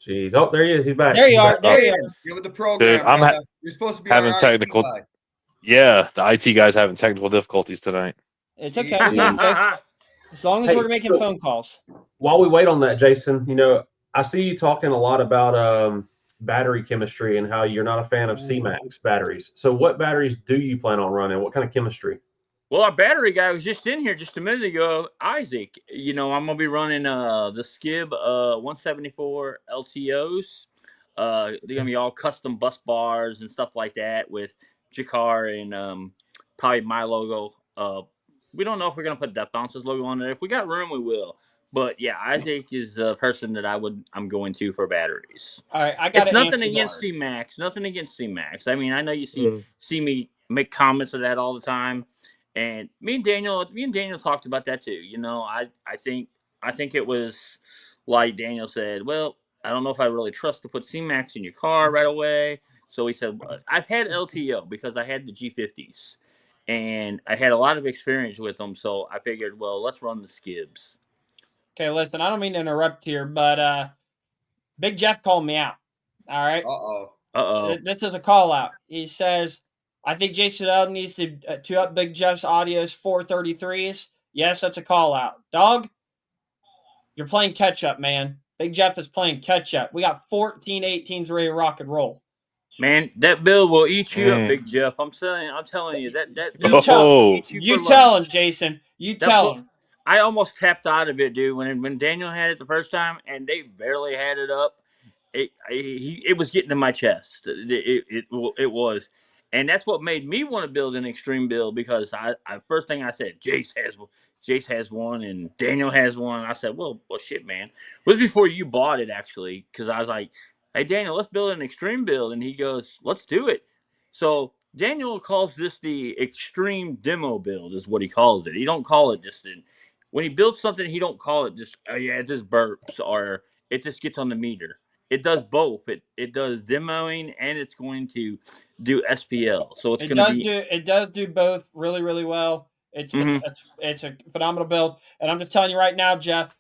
Jeez. Oh, there he is. He's back. There you He's are. back. There you Hey, are. get with the program. Dude, I'm brother. You're supposed to be having our IT technical- guy. Yeah, the IT guy's having technical difficulties tonight. It's okay. We got it fixed. As long as Hey, we're making so- phone calls. While we wait on that, Jason, I see you talking a lot about battery chemistry and how you're not a fan of C-Max batteries. So what batteries do you plan on running? What kind of chemistry? Well, our battery guy was just in here just a minute ago, Isaac. I'm gonna be running the Skib 174 LTOs. They're gonna be all custom bus bars and stuff like that with Jakar and probably my logo. We don't know if we're gonna put Death Bounce's logo on it. If we got room, we will. But yeah, Isaac is a person that I'm going to for batteries. All right, I got It's to nothing answer against this. C-Max. Nothing against C-Max. I mean, I know you see me make comments of that all the time. And me and Daniel talked about that too. I think it was like Daniel said, well, I don't know if I really trust to put C-Max in your car right away. So he said, I've had LTO because I had the G50s and I had a lot of experience with them. So I figured, well, let's run the Skibs. Okay, listen, I don't mean to interrupt here, but Big Jeff called me out. All right. Uh-oh. This is a call out. He says, I think Jason L needs to up Big Jeff's audios 433s. Yes, that's a call out. Dog, you're playing catch up, man. Big Jeff is playing catch up. We got 14 18s ready to rock and roll. Man, that bill will eat you up, Big Jeff. I'm telling you that You tell, eat you for tell lunch. him, Jason. You That tell book- him. I almost tapped out of it, dude. When Daniel had it the first time, and they barely had it up, it was getting to my chest. It was, and that's what made me want to build an extreme build because I first thing I said, Jace has one, and Daniel has one. I said, well, shit, man. It was before you bought it actually, because I was like, hey, Daniel, let's build an extreme build, and he goes, let's do it. So Daniel calls this the extreme demo build, is what he calls it. He don't call it just when he builds something, he don't call it just, oh yeah, it just burps or it just gets on the meter. It does both. It does demoing and it's going to do SPL. So it does do both really, really well. It's a phenomenal build. And I'm just telling you right now, Jeff,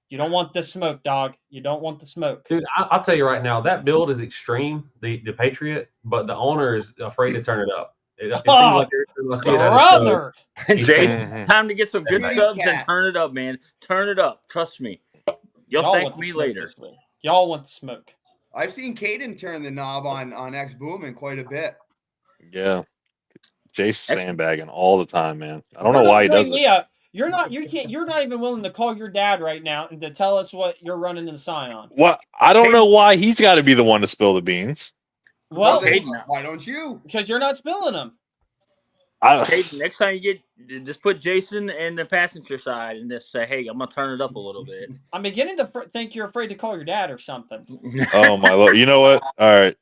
you don't want this smoke, dog. You don't want the smoke. Dude, I'll tell you right now, that build is extreme, the Patriot, but the owner is afraid to turn it up. It seems like every time I see it at a show, Brother. Jason, time to get some good Hey, subs cat. and turn it up, man. Turn it up. Trust me. You'll Y'all thank want the me smoke later. this week. Y'all want the smoke. I've seen Caden turn the knob on X Booming quite a bit. Yeah. Jace sandbagging all the time, man. I don't know why he does it. You're not even willing to call your dad right now and to tell us what you're running in Scion. What? I don't know why he's got to be the one to spill the beans. Well, then why don't you? because you're not spilling them. Caden, next time you just put Jason in the passenger side and just say, hey, I'm going to turn it up a little bit. I'm beginning to think you're afraid to call your dad or something. Oh my lord! You know what? All right.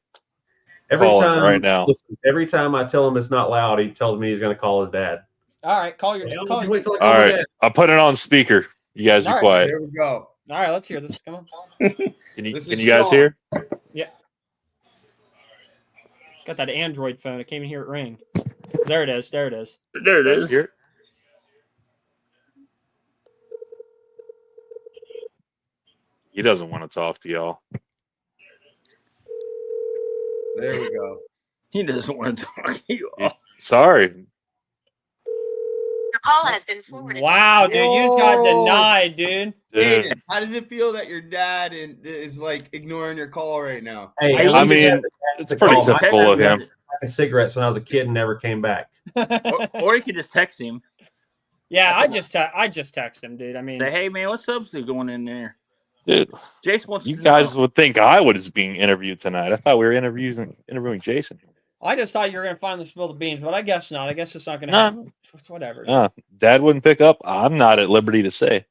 every Call him time right now. Listen, every time I tell him it's not loud, he tells me he's going to call his dad. All right, call your dad. Just wait till I call All my right. dad. I'll put it on speaker. You guys be All right. quiet. Here we go. All right, let's hear this. Come on. Can you This can is you guys Sean. hear? Yeah. Got that Android phone. I can't even hear it ring. There it is. There it is. There it Guys is. hear it? He doesn't want to talk to y'all. There we go. He doesn't want to talk to you. Sorry. Your call has been forwarded. Wow, dude, you just got Whoa. denied, dude. Dude. Aiden, how does it feel that your dad is like ignoring your call right now? Hey, I at I least mean, that's it's the pretty call. My typical dad of him. had cigarettes when I was a kid and never came back. Or you could just text him. Yeah, I just text him, dude. I mean, Say, hey, man, what subs are going in there? Dude, Jason wants you to guys know. would think I was being interviewed tonight. I thought we were interviewing Jason. I just thought you were gonna finally spill the beans, but I guess not. I guess it's not gonna No. happen. Whatever. Nah, Dad wouldn't pick up. I'm not at liberty to say.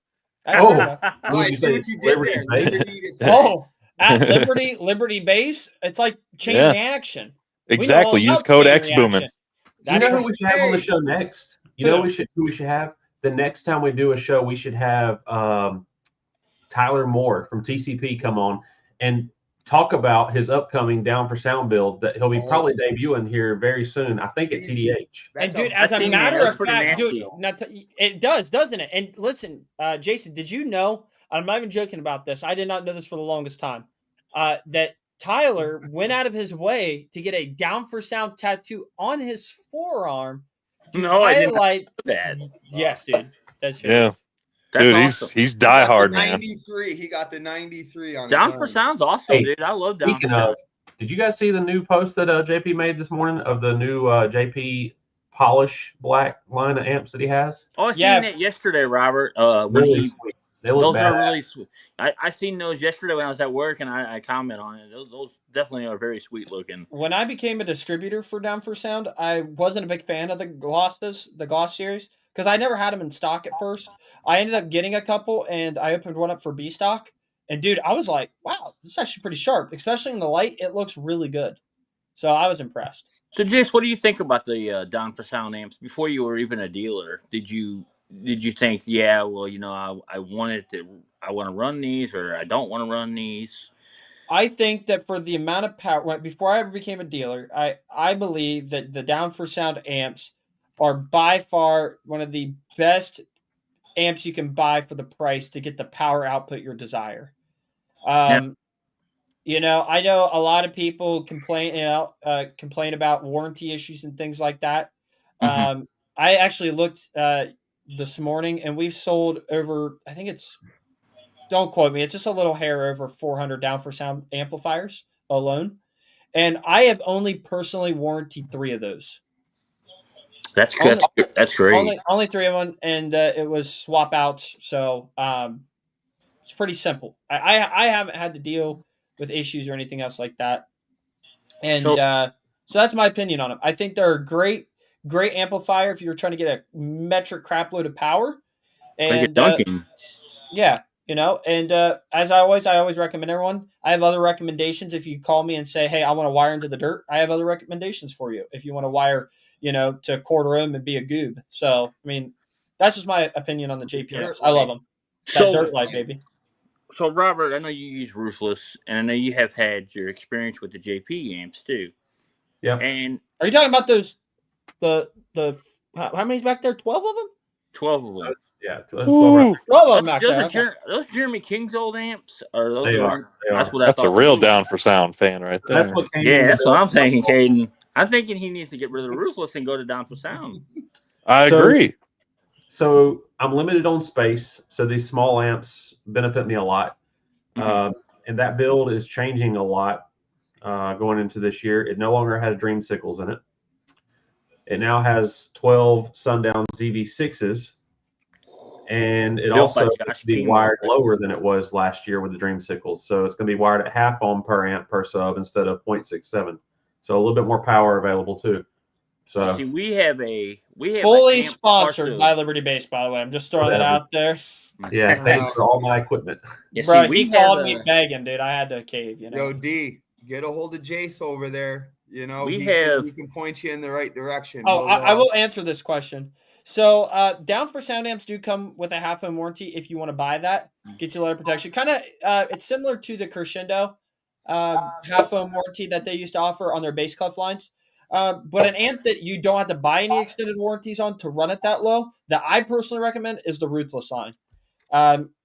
That's Oh. fair enough. Oh, I you see say? what you did Liberty there. Base? Liberty to say. Oh, at Liberty Base, it's like chain Yeah. reaction. We know Exactly. all Use about code chain X booming. reaction. You That's know right. who we should have on the Hey. show next? You know Who? who we should have? The next time we do a show, we should have Tyler Moore from TCP come on and talk about his upcoming Down for Sound build that he'll be probably debuting here very soon. I think at TDH. And That's dude, a- as a I've seen matter that. of That's pretty fact, dude, nasty. it does, doesn't it? And listen, Jason, did you know? I'm not even joking about this. I did not know this for the longest time. That Tyler went out of his way to get a Down for Sound tattoo on his forearm to No, I didn't know highlight that. Yes, dude. That's Yeah. serious. That's Dude, awesome. he's He got the diehard, man. 93. He got the 93 on Down his for arm. Sound's awesome, Hey, dude. I love Down for Speaking Sound. of, did you guys see the new post that JP made this morning of the new JP Polish Black line of amps that he has? Oh, I Yeah. seen that yesterday, Robert. When Really he sweet. They look those bad. are really sweet. I seen those yesterday when I was at work, and I comment on it. Those definitely are very sweet looking. When I became a distributor for Down for Sound, I wasn't a big fan of the Gloss series, because I never had them in stock at first. I ended up getting a couple, and I opened one up for B stock. And dude, I was like, wow, this is actually pretty sharp, especially in the light. It looks really good. So I was impressed. So, Jace, what do you think about the Down for Sound amps before you were even a dealer? Did you think, yeah, well, I want to run these, or I don't want to run these? I think that for the amount of power, before I ever became a dealer, I believe that the Down for Sound amps are by far one of the best amps you can buy for the price to get the power output you desire. I know a lot of people complain about warranty issues and things like that. Mhm. I actually looked this morning, and we've sold over, I think it's, don't quote me, it's just a little hair over 400 Down for Sound amplifiers alone. And I have only personally warranted 3 of those. That's great. Only 3 of them, and it was swap outs. So it's pretty simple. I haven't had to deal with issues or anything else like that. And so that's my opinion on them. I think they're a great amplifier if you're trying to get a metric crap load of power. And dunking. yeah, and as I always recommend everyone, I have other recommendations. If you call me and say, hey, I want to wire into the dirt, I have other recommendations for you. If you want to wire, to quarter ohm and be a goob. So, I mean, that's just my opinion on the JPMs. I love them. That dirt light, baby. So, Robert, I know you use Ruthless, and I know you have had your experience with the JP amps too. Yeah. And are you talking about those? How many's back there? 12 of them? 12 of them. Yeah, 12 of them back there. Those Jeremy King's old amps? Or those They are. That's a real Down for Sound fan right there. That's what that's what I'm thinking, Caden. I'm thinking he needs to get rid of the Ruthless and go to Down for Sound. I agree. So I'm limited on space, so these small amps benefit me a lot. And that build is changing a lot going into this year. It no longer has Dreamsicles in it. It now has 12 Sundown ZV6s, and it also has to be wired lower than it was last year with the Dreamsicles. So it's going to be wired at half ohm per amp per sub instead of 0.67. So a little bit more power available too. So see, we have fully sponsored by Liberty Base, by the way. I'm just throwing that out there. Yeah, thanks for all my equipment. Yeah, bro, he called me begging, dude. I had to cave. Yo, D, get a hold of Jace over there. He can point you in the right direction. Oh, I will answer this question. So, Down for Sound amps do come with a half ohm warranty if you want to buy that. Get you letter protection. Kind of, it's similar to the Crescendo half ohm warranty that they used to offer on their bass clef lines. But an amp that you don't have to buy any extended warranties on to run it that low, that I personally recommend is the Ruthless line.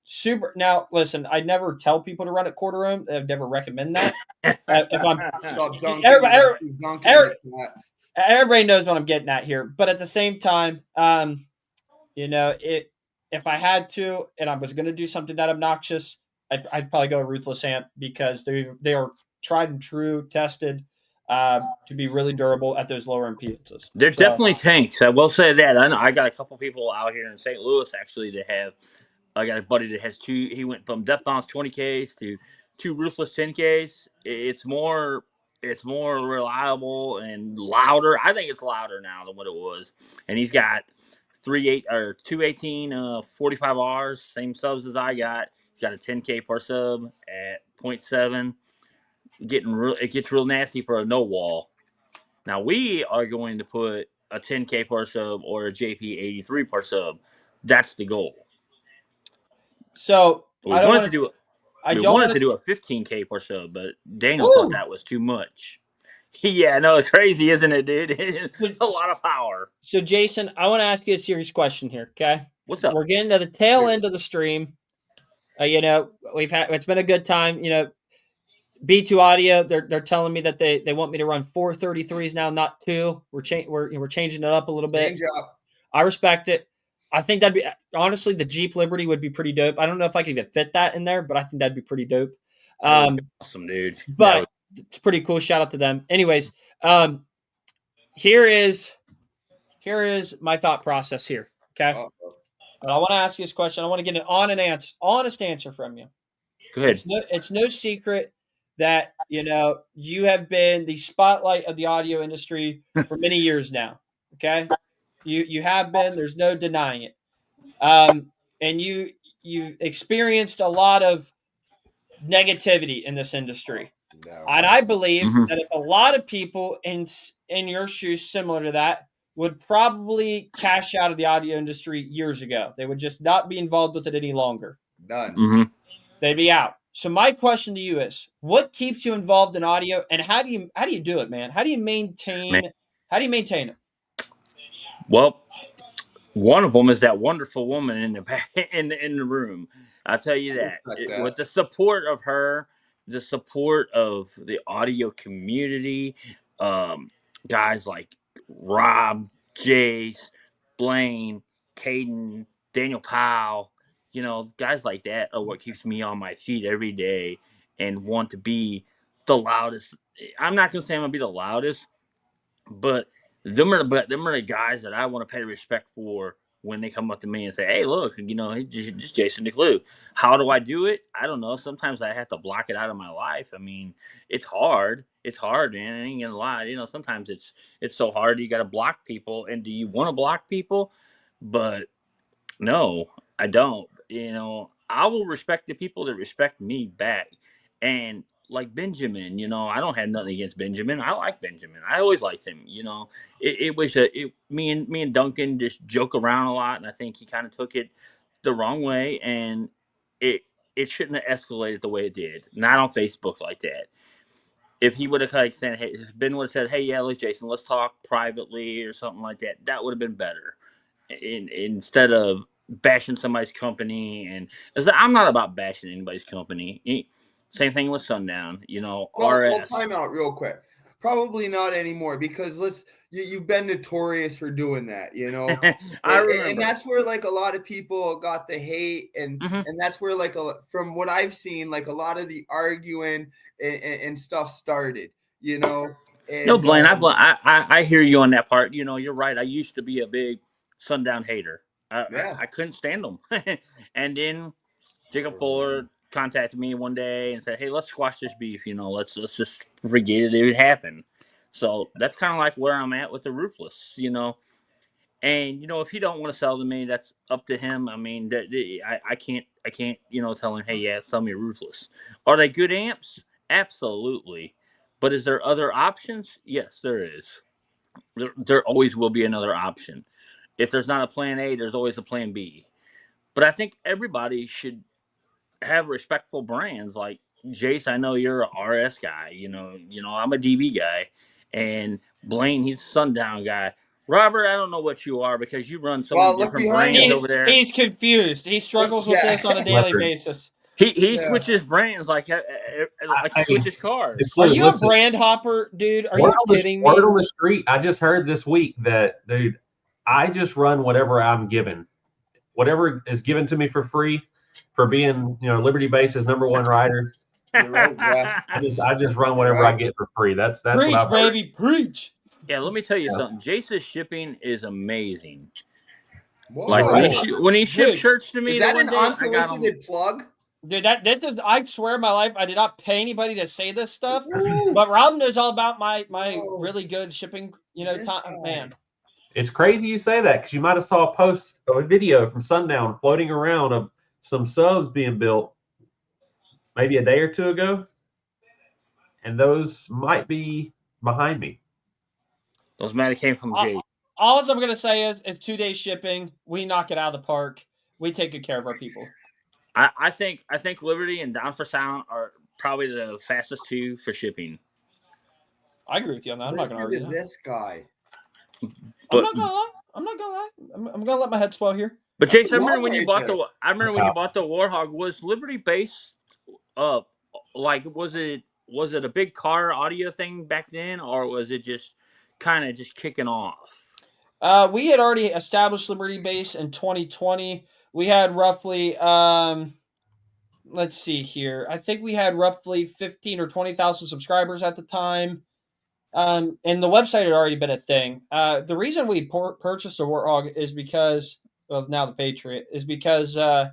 Super. Now, listen, I never tell people to run at quarter ohm. I've never recommend that. If I'm Stop dunking. everybody, Dunking in the chat. everybody knows what I'm getting at here, but at the same time, you know, if I had to and I was going to do something that obnoxious, I'd probably go Ruthless Amp because they are tried and true, tested to be really durable at those lower impedances. They're So, definitely tanks. I will say that. I know I got a couple people out here in St. Louis actually that have. I got a buddy that has two. He went from Death Bounce 20Ks to two Ruthless 10Ks. It's more. It's more reliable and louder. I think it's louder now than what it was. And he's got 218 45 Rs, same subs as I got. He's got a 10K per sub at 0.7. It gets real nasty for a no wall. Now we are going to put a 10K per sub or a JP83 per sub. That's the goal. so We I don't wanted want to do it. I We don't wanted want to do a 15K per sub, but Daniel Woo! thought that was too much. Yeah, no, it's crazy, isn't it, dude? to. A lot of power. So, Jason, I want to ask you a serious question here. Okay, What's up? we're getting to the tail end of the stream. You know, it's been a good time. You know, B2 Audio, they're telling me that they want me to run 433s now, not 2. We're changing it up a little bit. Change up. I respect it. I think that'd be honestly the Jeep Liberty would be pretty dope. I don't know if I could even fit that in there, but I think that'd be pretty dope. Awesome, dude. But it's pretty cool. Shout out to them. Anyways, here is my thought process here. Okay. But I want to ask you this question. I want to get an honest answer from you. Go ahead. It's no secret that you have been the spotlight of the audio industry for many years now. Okay, you have been. There's no denying it. And you've experienced a lot of negativity in this industry. No. And I believe that if a lot of people in your shoes, similar to that, would probably cash out of the audio industry years ago. They would just not be involved with it any longer. Done. They'd be out. So my question to you is, what keeps you involved in audio, and how do you do it, man? How do you maintain it? Well, one of them is that wonderful woman in the back, in the room. I'll tell you that. With the support of her, the support of the audio community, guys like Rob, Jace, Blaine, Caden, Daniel Powell, guys like that are what keeps me on my feet every day and want to be the loudest. I'm not gonna say I'm gonna be the loudest, but them are the guys that I want to pay respect for when they come up to me and say, "Hey, look, just Jason Declue." How do I do it? I don't know. Sometimes I have to block it out of my life. I mean, it's hard. It's hard, man. I ain't gonna lie. Sometimes it's so hard. You got to block people, and do you want to block people? But no, I don't. I will respect the people that respect me back, and like Benjamin, I don't have nothing against Benjamin. I like Benjamin. I always liked him. Me and Duncan just joke around a lot, and I think he kind of took it the wrong way, and it shouldn't have escalated the way it did. Not on Facebook like that. If he would have said, "Hey," if Ben would have said, "Hey, yeah, look, Jason, let's talk privately" or something like that, that would have been better. Instead of bashing somebody's company, and I'm not about bashing anybody's company. Same thing with Sundown, Well, time out real quick. Probably not anymore because you've been notorious for doing that, I remember. And that's where like a lot of people got the hate, and that's where from what I've seen, like a lot of the arguing and stuff started, And, no, Blaine, I hear you on that part. You're right. I used to be a big Sundown hater. I couldn't stand them. And then Jacob Fuller contacted me one day and said, "Hey, let's squash this beef. Let's just forget it happened." So that's kind of like where I'm at with the Ruthless. And if he don't want to sell to me, that's up to him. I mean, I can't tell him, "Hey, yeah, sell me a Ruthless." Are they good amps? Absolutely. But is there other options? Yes, there is. There always will be another option. If there's not a plan A, there's always a plan B. But I think everybody should have respectful brands. Like Jace, I know you're a RS guy. I'm a DB guy, and Blaine, he's a Sundown guy. Robert, I don't know what you are because you run so Well, many look different behind brands you. over there. He's confused. He struggles with Yeah. this on a daily Leopard. basis. He Yeah. switches brands like he Hey, switches cars. Declue, Are you listen, a brand hopper, dude? Are word you on the- kidding Word me? on the street. I just heard this week that, dude, I just run whatever I'm given. Whatever is given to me for free for being, Liberty Base's #1 rider. You're right, Jeff. I just run whatever I Right. get for free. That's what Preach, I've heard. baby, preach. Yeah, let me tell you Yeah. something. Jace's shipping is amazing. Whoa. Like when he shipped Dude, shirts to me Is the that one an day, I got 'em- unsolicited plug? Dude, this is, I swear my life, I did not pay anybody to say this stuff, Woo. but Rob knows all about my Whoa. really good shipping, This time, guy. man. It's crazy you say that because you might have saw a post or a video from Sundown floating around of some subs being built maybe a day or two ago, and those might be behind me. Those might have came from Jace. All I'm going to say is it's 2 days shipping. We knock it out of the park. We take good care of our people. I think Liberty and Down for Sound are probably the fastest two for shipping. I agree with you on that. I'm not Listen going to to argue that. this guy. But I'm not going to lie. I'm going to let my head swell here. but That's Jace, a I remember lot when you right bought there. the Warhog. Was Liberty based like was it a big car audio thing back then, or was it just kind of just kicking off? We had already established Liberty Base in 2020. We had roughly, let's see here. I think we had roughly 15 or 20,000 subscribers at the time. And the website had already been a thing. The reason we purchased a Warthog is because, well, now the Patriot, is because the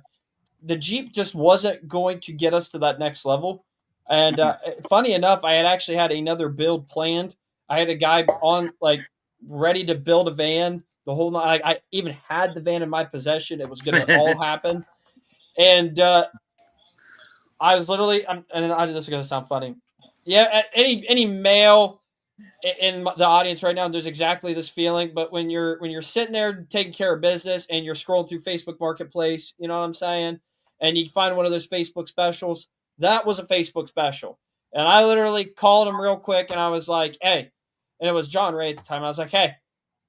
Jeep just wasn't going to get us to that next level. And funny enough, I had actually had another build planned. I had a guy on, like, ready to build a van. The whole night, I even had the van in my possession. It was going to all happen. And I was literally, and this is going to sound funny. Yeah, any male in the audience right now, there's exactly this feeling. But when you're sitting there taking care of business and you're scrolling through Facebook Marketplace, you know what I'm saying, and you find one of those Facebook specials, that was a Facebook special. And I literally called him real quick, and I was like, "Hey," and it was John Ray at the time. I was like, "Hey,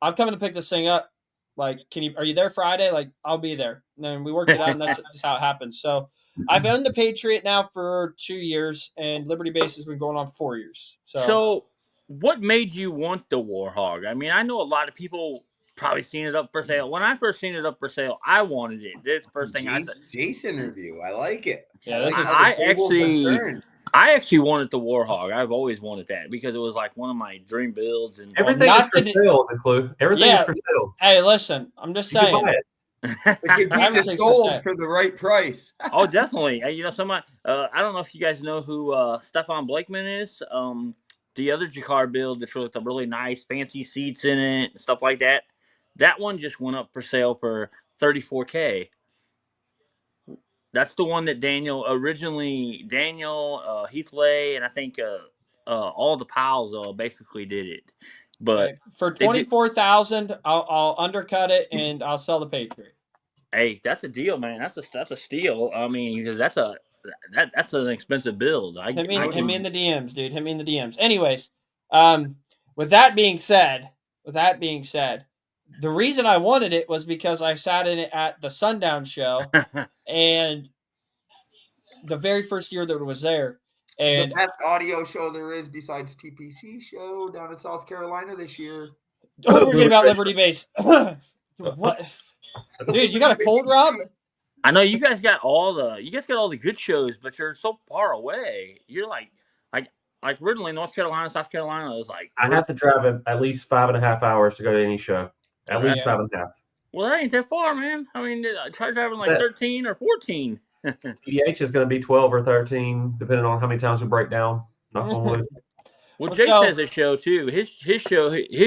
I'm coming to pick this thing up. Like, are you there Friday? Like, I'll be there." And then we worked it out, and that's just how it happened. So I've owned the Patriot now for 2 years, and Liberty Base has been going on 4 years. So what made you want the Warhog? I mean, I know a lot of people probably seen it up for sale. When I first seen it up for sale, I wanted it. This first thing I said. Jace interview. I like it. Yeah, I like this how I the tables have actually- turned. I actually wanted the Warhog. I've always wanted that because it was like one of my dream builds. And Everything not is for to- sale, Declue. Everything Yeah. is for sale. Hey, listen, I'm just You can saying. buy it. It could be Everything's sold percent. for the right price. Oh, definitely. Somebody. I don't know if you guys know who Stefan Blakeman is. The other Jakar build that's with the really nice, fancy seats in it and stuff like that. That one just went up for sale for $34K. That's the one that Daniel, Heathley, and I think all the pals basically did it. But Okay, for 24,000, I'll undercut it and I'll sell the Patriot. hey, that's a deal, man. That's a steal. I mean, because that's an expensive build. Hit me in the DMs, dude. Hit me in the DMs. Anyways, with that being said, the reason I wanted it was because I sat in it at the Sundown show, and the very first year that it was there, and the best audio show there is besides TPC show down in South Carolina this year. don't forget about Liberty Base. What, dude? You got a cold, Rob? I know you guys got all the good shows, but you're so far away. You're like originally North Carolina, South Carolina is like. I have to drive at least 5.5 hours to go to any show. At least 5.5. Well, that ain't that far, man. I mean, try driving like 13 or 14. TDH is going to be 12 or 13, depending on how many times we break down. Knock on wood. Well, Jace has a show too. His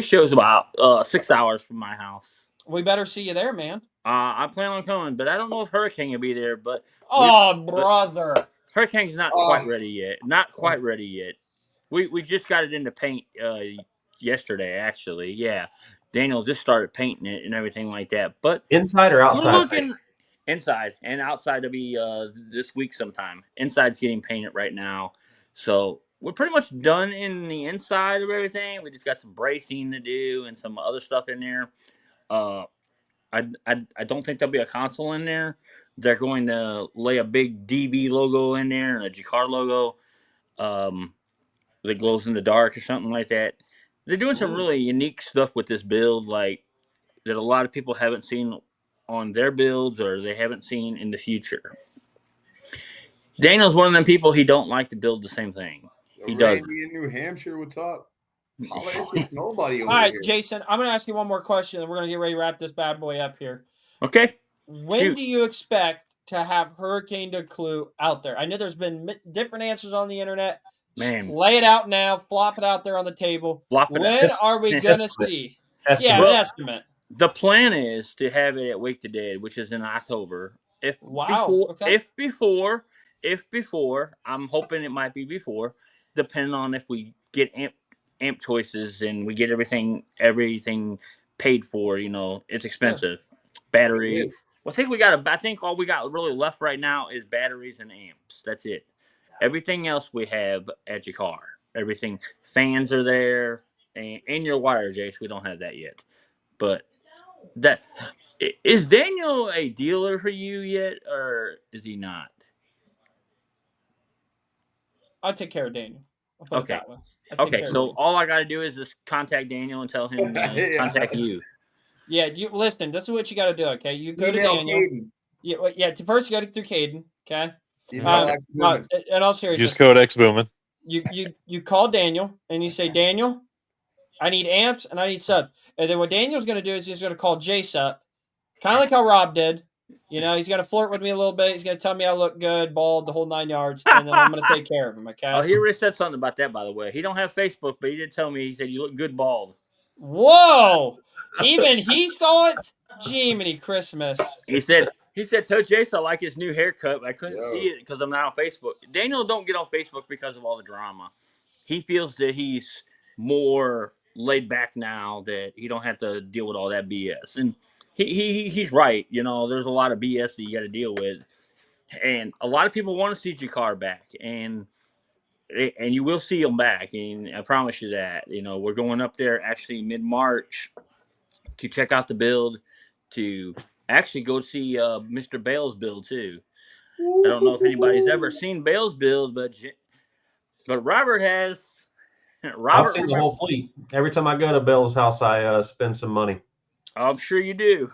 show's about 6 hours from my house. We better see you there, man. I plan on coming, but I don't know if Hurricane will be there. But brother, Hurricane's not quite ready yet. Not quite ready yet. We just got it into paint yesterday, actually. Yeah, Daniel just started painting it and everything like that. But inside or outside? We're looking inside, and outside to be this week sometime. Inside's getting painted right now, so we're pretty much done in the inside of everything. We just got some bracing to do and some other stuff in there. Uh, I don't think there'll be a console in there. They're going to lay a big DB logo in there and a Jacquard logo that glows in the dark or something like that. They're doing some really unique stuff with this build, like that a lot of people haven't seen on their builds or they haven't seen in the future. Daniel's one of them people, he don't like to build the same thing. He does. Randy in New Hampshire, what's up? Politics, nobody over All right, here. Jason, I'm going to ask you one more question, and we're going to get ready to wrap this bad boy up here. Okay. When Shoot. do you expect to have Hurricane Declue out there? I know there's been different answers on the internet. Man. Lay it out now. Flop it out there on the table. Flop it When out. are we going to see? Estimate. Yeah, Well, an estimate. The plan is to have it at Wake the Dead, which is in October. Wow. If before, I'm hoping it might be before, depending on if we get amp choices and we get everything paid for. You know, it's expensive. Battery. Well, I think all we got really left right now is batteries and amps. That's it. Everything else we have at your car. Everything, fans are there, and your wire, Jace. We don't have that yet, but that is Daniel a dealer for you yet, or is he not? I'll take care of Daniel. I'll put Okay. it that way. Okay, so all I got to do is just contact Daniel and tell him to Yeah. contact you. Yeah, you listen. This is what you got to do. Okay, you go to Email Daniel. Caden. Yeah. First, you got to get through Caden. Okay. Email X Boomin. In all seriousness, Use code X Boomin. you call Daniel and you say, Daniel, I need amps and I need subs. And then what Daniel's going to do is he's going to call Jace up, kind of like how Rob did. You know, he's going to flirt with me a little bit. He's going to tell me I look good, bald, the whole 9 yards, and then I'm going to take care of him. Okay. Oh, he already said something about that, by the way. He don't have Facebook, but he did tell me. He said you look good bald. Whoa! Even he saw it. Jiminy Christmas. He said, tell Jace I like his new haircut, but I couldn't see it because I'm not on Facebook. Daniel don't get on Facebook because of all the drama. He feels that he's more laid back now, that he don't have to deal with all that BS. And he's right. You know, there's a lot of BS that you got to deal with. And a lot of people want to see Jacquard back. And you will see him back. And I promise you that. You know, we're going up there actually mid-March to check out the build, to actually go see Mr. Bale's build too. I don't know if anybody's ever seen Bale's build, but Robert has. I've seen the whole fleet. Every time I go to Bill's house, I spend some money. I'm sure you do.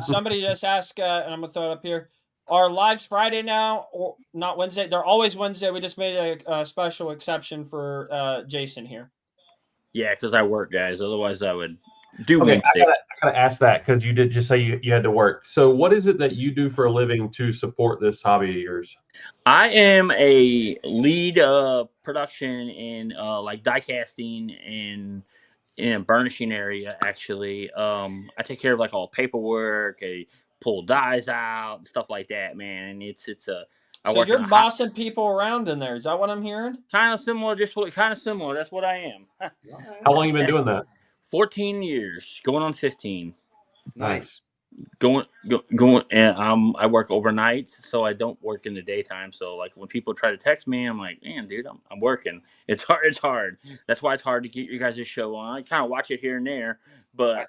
Somebody just asked, and I'm going to throw it up here. Are lives Friday now or not Wednesday? They're always Wednesday. We just made a special exception for Jason here. Yeah, because I work, guys. Otherwise, I would do Okay, Wednesday. I gotta ask that because you did just say you had to work. So what is it that you do for a living to support this hobby of yours? I am a lead production in like die casting and in a burnishing area. Actually, I take care of like all paperwork. I pull dies out and stuff like that. Man, and it's a. So you're bossing people around in there. Is that what I'm hearing? Kind of similar, kind of similar. That's what I am. How long you been doing that? 14 years, going on 15. Nice. Going, and I work overnights, so I don't work in the daytime. So like when people try to text me, I'm like, man, dude, I'm working. It's hard. That's why it's hard to get your guys' show on. I kind of watch it here and there, but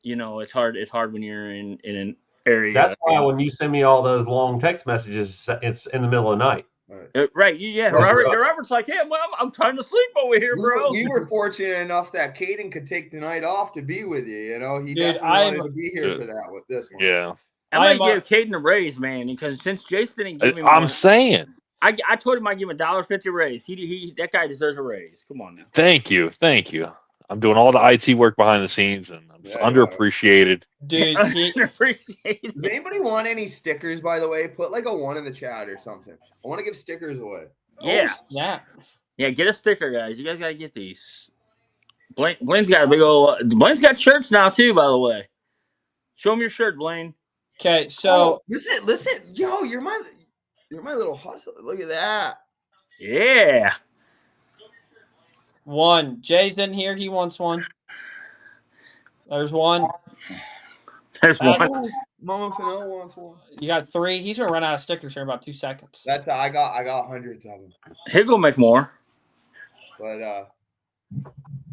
you know, it's hard. It's hard when you're in an area. That's why when you send me all those long text messages, it's in the middle of the night. Right. Yeah. Robert's like, hey, I'm trying to sleep over here, bro. We were fortunate enough that Caden could take the night off to be with you. You know, he definitely wanted to be here for that with this one. Yeah. I might give Caden a raise, man, because since Jason didn't give me I'm saying. I told him I'd give him $1.50 raise. He that guy deserves a raise. Come on now. Thank you. I'm doing all the IT work behind the scenes, and I'm underappreciated. Dude, underappreciated. Does anybody want any stickers, by the way? Put like a 1 in the chat or something. I want to give stickers away. Yeah. Oh, snap. Yeah, get a sticker, guys. You guys got to get these. Blaine's got a big old... Blaine's got shirts now, too, by the way. Show him your shirt, Blaine. Okay, so... Listen. Yo, you're my little hustler. Look at that. Yeah. One. Jay's in here. He wants one. There's one. There's one. Mama Fennell wants one. You got 3. He's gonna run out of stickers here in about 2 seconds. I got hundreds of them. He'll go make more. But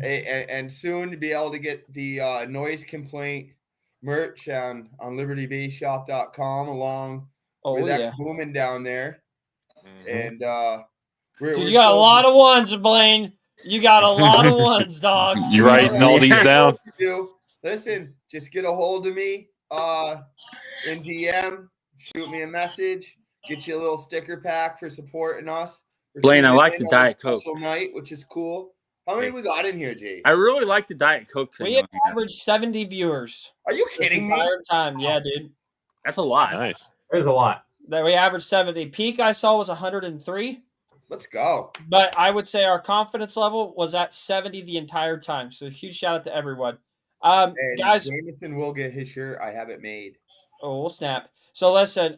and soon to be able to get the noise complaint merch on libertybayshop.com along with X Booming down there. And Dude, you got a lot of ones, Blaine. You got a lot of ones, dog. You writing all these down? What to do. Listen, just get a hold of me in DM, shoot me a message, get you a little sticker pack for supporting us. Blaine, I like the Diet Coke. Special night, which is cool. How many we got in here, Jace? I really like the Diet Coke thing. We have averaged 70 viewers. Are you kidding me? Entire time, yeah, dude. That's a lot. Nice. There's a lot. That we averaged 70. Peak I saw was 103. Let's go. But I would say our confidence level was at 70 the entire time. So huge shout out to everyone. And guys, Jameson will get his shirt. I have it made. Oh, we'll snap. So listen,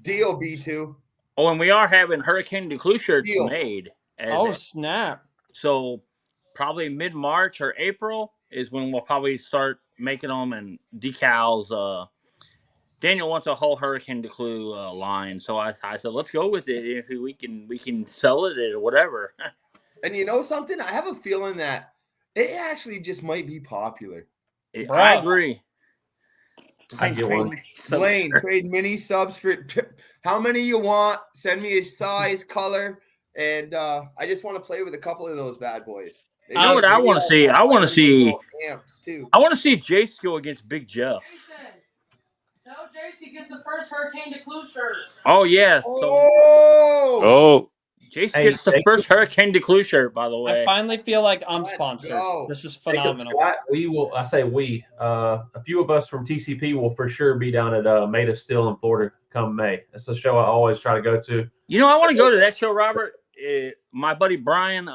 deal B2. Oh, and we are having Hurricane Declue shirts Deal. made. Snap. So probably mid-March or April is when we'll probably start making them and decals. Daniel wants a whole Hurricane Declue line, so I said let's go with it. If we can sell it or whatever. And you know something? I have a feeling that it actually just might be popular. I agree. Blaine, trade mini subs for how many you want. Send me a size, color, and I just want to play with a couple of those bad boys. You know what I want to see? I want to see amps too. I want to see Jace go against Big Jeff. Tell Jace he gets the first Hurricane Declue shirt. Oh yeah. Oh. Jace gets the first Hurricane Declue shirt, by the way. I finally feel like I'm sponsored. This is phenomenal. Scott, we will. I say we. A few of us from TCP will for sure be down at Made of Steel in Florida come May. That's the show I always try to go to. You know, I want to go to that show, Robert. My buddy Brian,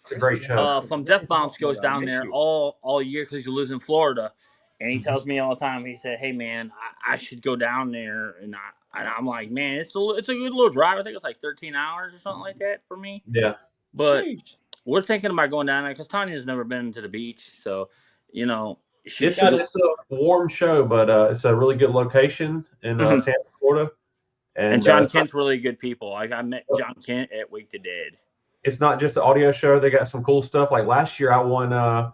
it's a great show. From Death Bounce goes down there all year because he lives in Florida, and he tells me all the time. He said, "Hey man, I should go down there," and I'm like, man, it's a good little drive. I think it's like 13 hours or something like that for me. Yeah. But we're thinking about going down there because Tanya's never been to the beach. So, you know. It's a warm show, but it's a really good location in Tampa, Florida. And John Kent's really good people. I met John Kent at Wake the Dead. It's not just an audio show. They got some cool stuff. Like last year, I won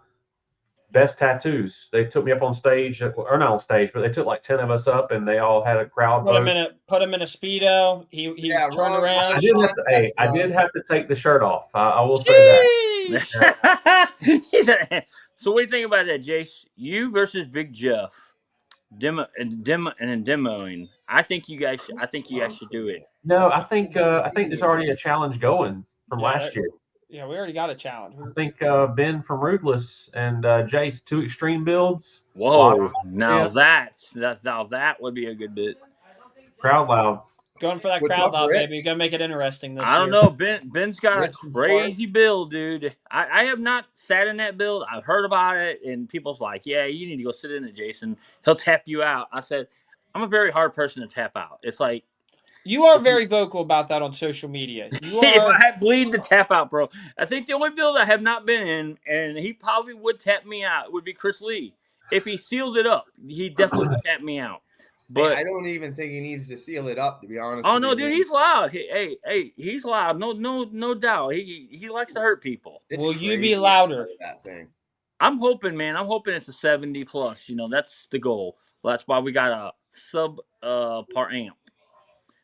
Best Tattoos. They took me up on stage, or not on stage, but they took like 10 of us up, and they all had a crowd. Put him in a Speedo. He turned around. I did have to take the shirt off. I will say that. So what do you think about that, Jace? You versus Big Jeff, demoing. I think you guys should do it. No, I think there's already a challenge going from last year. Yeah, we already got a challenge. I think Ben from Ruthless and Jace, 2 extreme builds. Whoa! Now that would be a good bit. Crowd loud. Going for that crowd loud, baby. You're gonna make it interesting this year. I don't know. Ben's got a crazy build, dude. I have not sat in that build. I've heard about it, and people's like, "Yeah, you need to go sit in it, Jason. He'll tap you out." I said, "I'm a very hard person to tap out." It's like. You are very vocal about that on social media. You are... If I bleed to tap out, bro. I think the only build I have not been in, and he probably would tap me out, would be Chris Lee. If he sealed it up, he definitely would tap me out. But I don't even think he needs to seal it up, to be honest. Oh no, dude, he's loud. Hey, he's loud. No doubt. He likes to hurt people. Will you be louder? That thing. I'm hoping, man. I'm hoping it's a 70 plus. You know, that's the goal. That's why we got a sub part amp.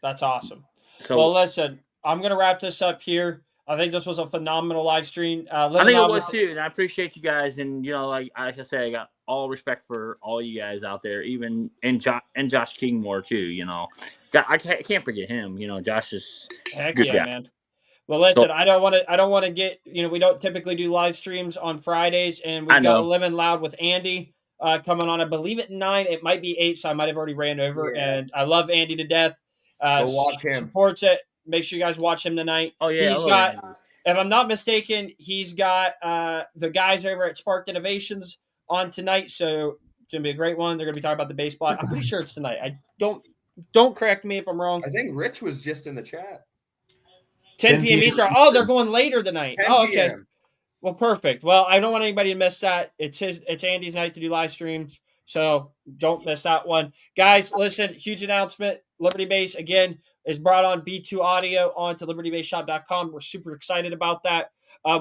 That's awesome. So, well, listen, I'm going to wrap this up here. I think this was a phenomenal live stream. I think it was too, and I appreciate you guys. And, you know, like I said, I got all respect for all you guys out there, even and Josh Kingmore too, you know. I can't forget him. You know, Josh is good guy. Man. Well, listen, I don't want to get, you know, we don't typically do live streams on Fridays, and we've got Living Loud with Andy coming on, I believe at 9. It might be 8, so I might have already ran over. Yeah. And I love Andy to death. Go watch him. Supports it. Make sure you guys watch him tonight. Oh yeah, he's got. If I'm not mistaken, he's got the guys over at Sparked Innovations on tonight, so it's gonna be a great one. They're gonna be talking about the baseball. I'm pretty sure it's tonight. I don't correct me if I'm wrong. I think Rich was just in the chat. 10 p.m. Eastern. Oh, they're going later tonight. Oh, okay. Well, perfect. Well, I don't want anybody to miss that. It's Andy's night to do live streams. So don't miss that one. Guys, listen, huge announcement. Liberty Base, again, is brought on B2 Audio onto libertybaseshop.com. We're super excited about that.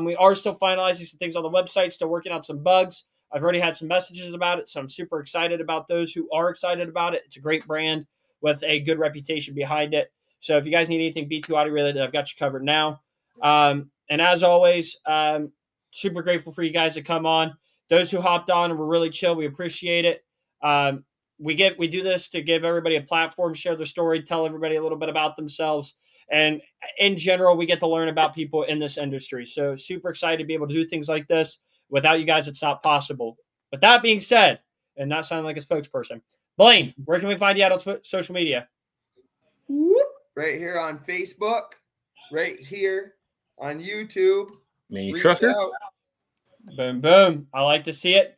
We are still finalizing some things on the website, still working on some bugs. I've already had some messages about it, so I'm super excited about those who are excited about it. It's a great brand with a good reputation behind it. So if you guys need anything B2 Audio related, I've got you covered now. And as always, super grateful for you guys to come on. Those who hopped on and were really chill, we appreciate it. We do this to give everybody a platform, share their story, tell everybody a little bit about themselves. And in general, we get to learn about people in this industry. So super excited to be able to do things like this. Without you guys, it's not possible. But that being said, and not sounding like a spokesperson, Blaine, where can we find you out on social media? Right here on Facebook, right here on YouTube. Mini Reach trucker. out. Boom, boom. I like to see it.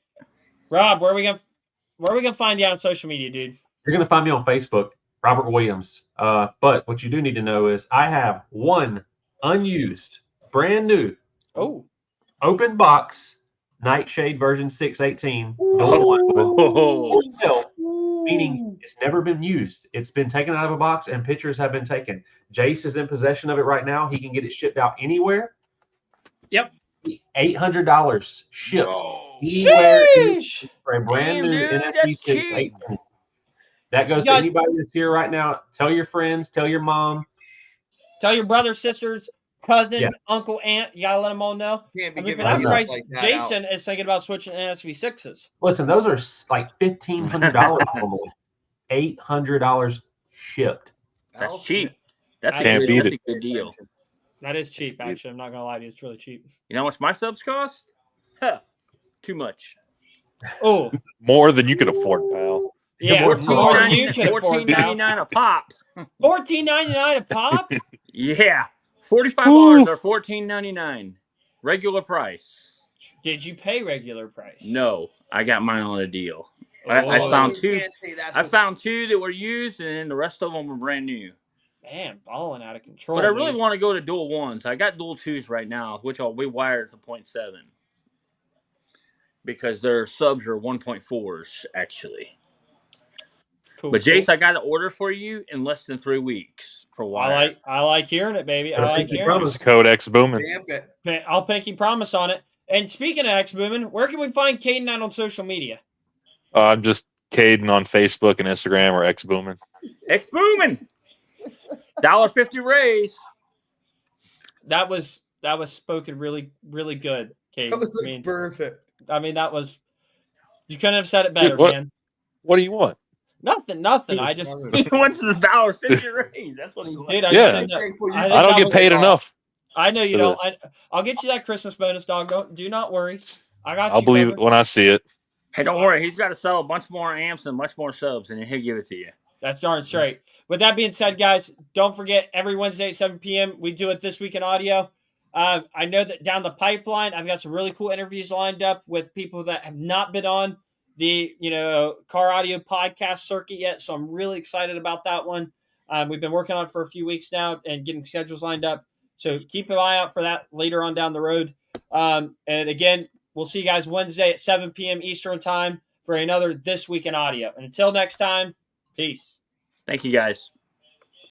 Rob, where are we gonna find you on social media, dude? You're going to find me on Facebook, Robert Williams. But what you do need to know is I have one unused, brand new, open box Nightshade version 618. Oh, Meaning it's never been used. It's been taken out of a box and pictures have been taken. Jace is in possession of it right now. He can get it shipped out anywhere. Yep. $800 shipped Whoa. anywhere Sheesh. for a brand damn, new dude, NSV that's 6 cheap. 18. That goes to anybody that's here right now. Tell your friends, tell your mom. Tell your brother, sisters, cousin, Yeah. uncle, aunt. You gotta let them all know. Can't be I mean, for giving that deals price, like that Jason out. is thinking about switching to NSV6s. Listen, those are like $1,500 normally. $800 shipped. That's cheap. That's a Can't good, beat that's it. a good deal. That is cheap, actually. I'm not gonna lie to you, it's really cheap. You know how much my subs cost? Huh, too much. Oh, More than you could afford, pal. yeah, More more than you could afford, pal. $14.99 a pop. $14.99 a pop. Yeah, $45 or $14.99 regular price. Did you pay regular price? No, I got mine on a deal. Oh. I found You two. can't say that's I what- found two that were used, and then the rest of them were brand new. Man, balling out of control. But I really dude. want to go to dual ones. I got dual twos right now, which we wired to 0.7 because their subs are 1.4s actually. Cool, But Jace, I got an order for you in less than 3 weeks for wire. I like hearing it, baby. I like hearing Promise code X booming. Stamp it. it. I'll pinky promise on it. And speaking of X Booming, where can we find Caden out on social media? I'm just Caden on Facebook and Instagram or X booming. X booming. $1.50 raise. That was spoken really, really good, Caden. That was perfect. I mean, that was. You couldn't have said it better, Dude, what- man. What do you want? Nothing. I just, He wants this $1.50 raise. That's what he wants. dude. I Yeah. just said Thankful you I I think don't that get was- paid enough. I know you for don't. this. I'll get you that Christmas bonus, dog. Do not worry. I got you. I'll believe it covered. when I see it. Hey, don't worry. He's got to sell a bunch more amps and much more subs, and then he'll give it to you. That's darn straight. With that being said, guys, don't forget every Wednesday at 7 p.m. we do it This Week in Audio. I know that down the pipeline, I've got some really cool interviews lined up with people that have not been on the car audio podcast circuit yet. So I'm really excited about that one. We've been working on it for a few weeks now and getting schedules lined up. So keep an eye out for that later on down the road. And again, we'll see you guys Wednesday at 7 p.m. Eastern time for another This Week in Audio. And until next time, peace. Thank you, guys.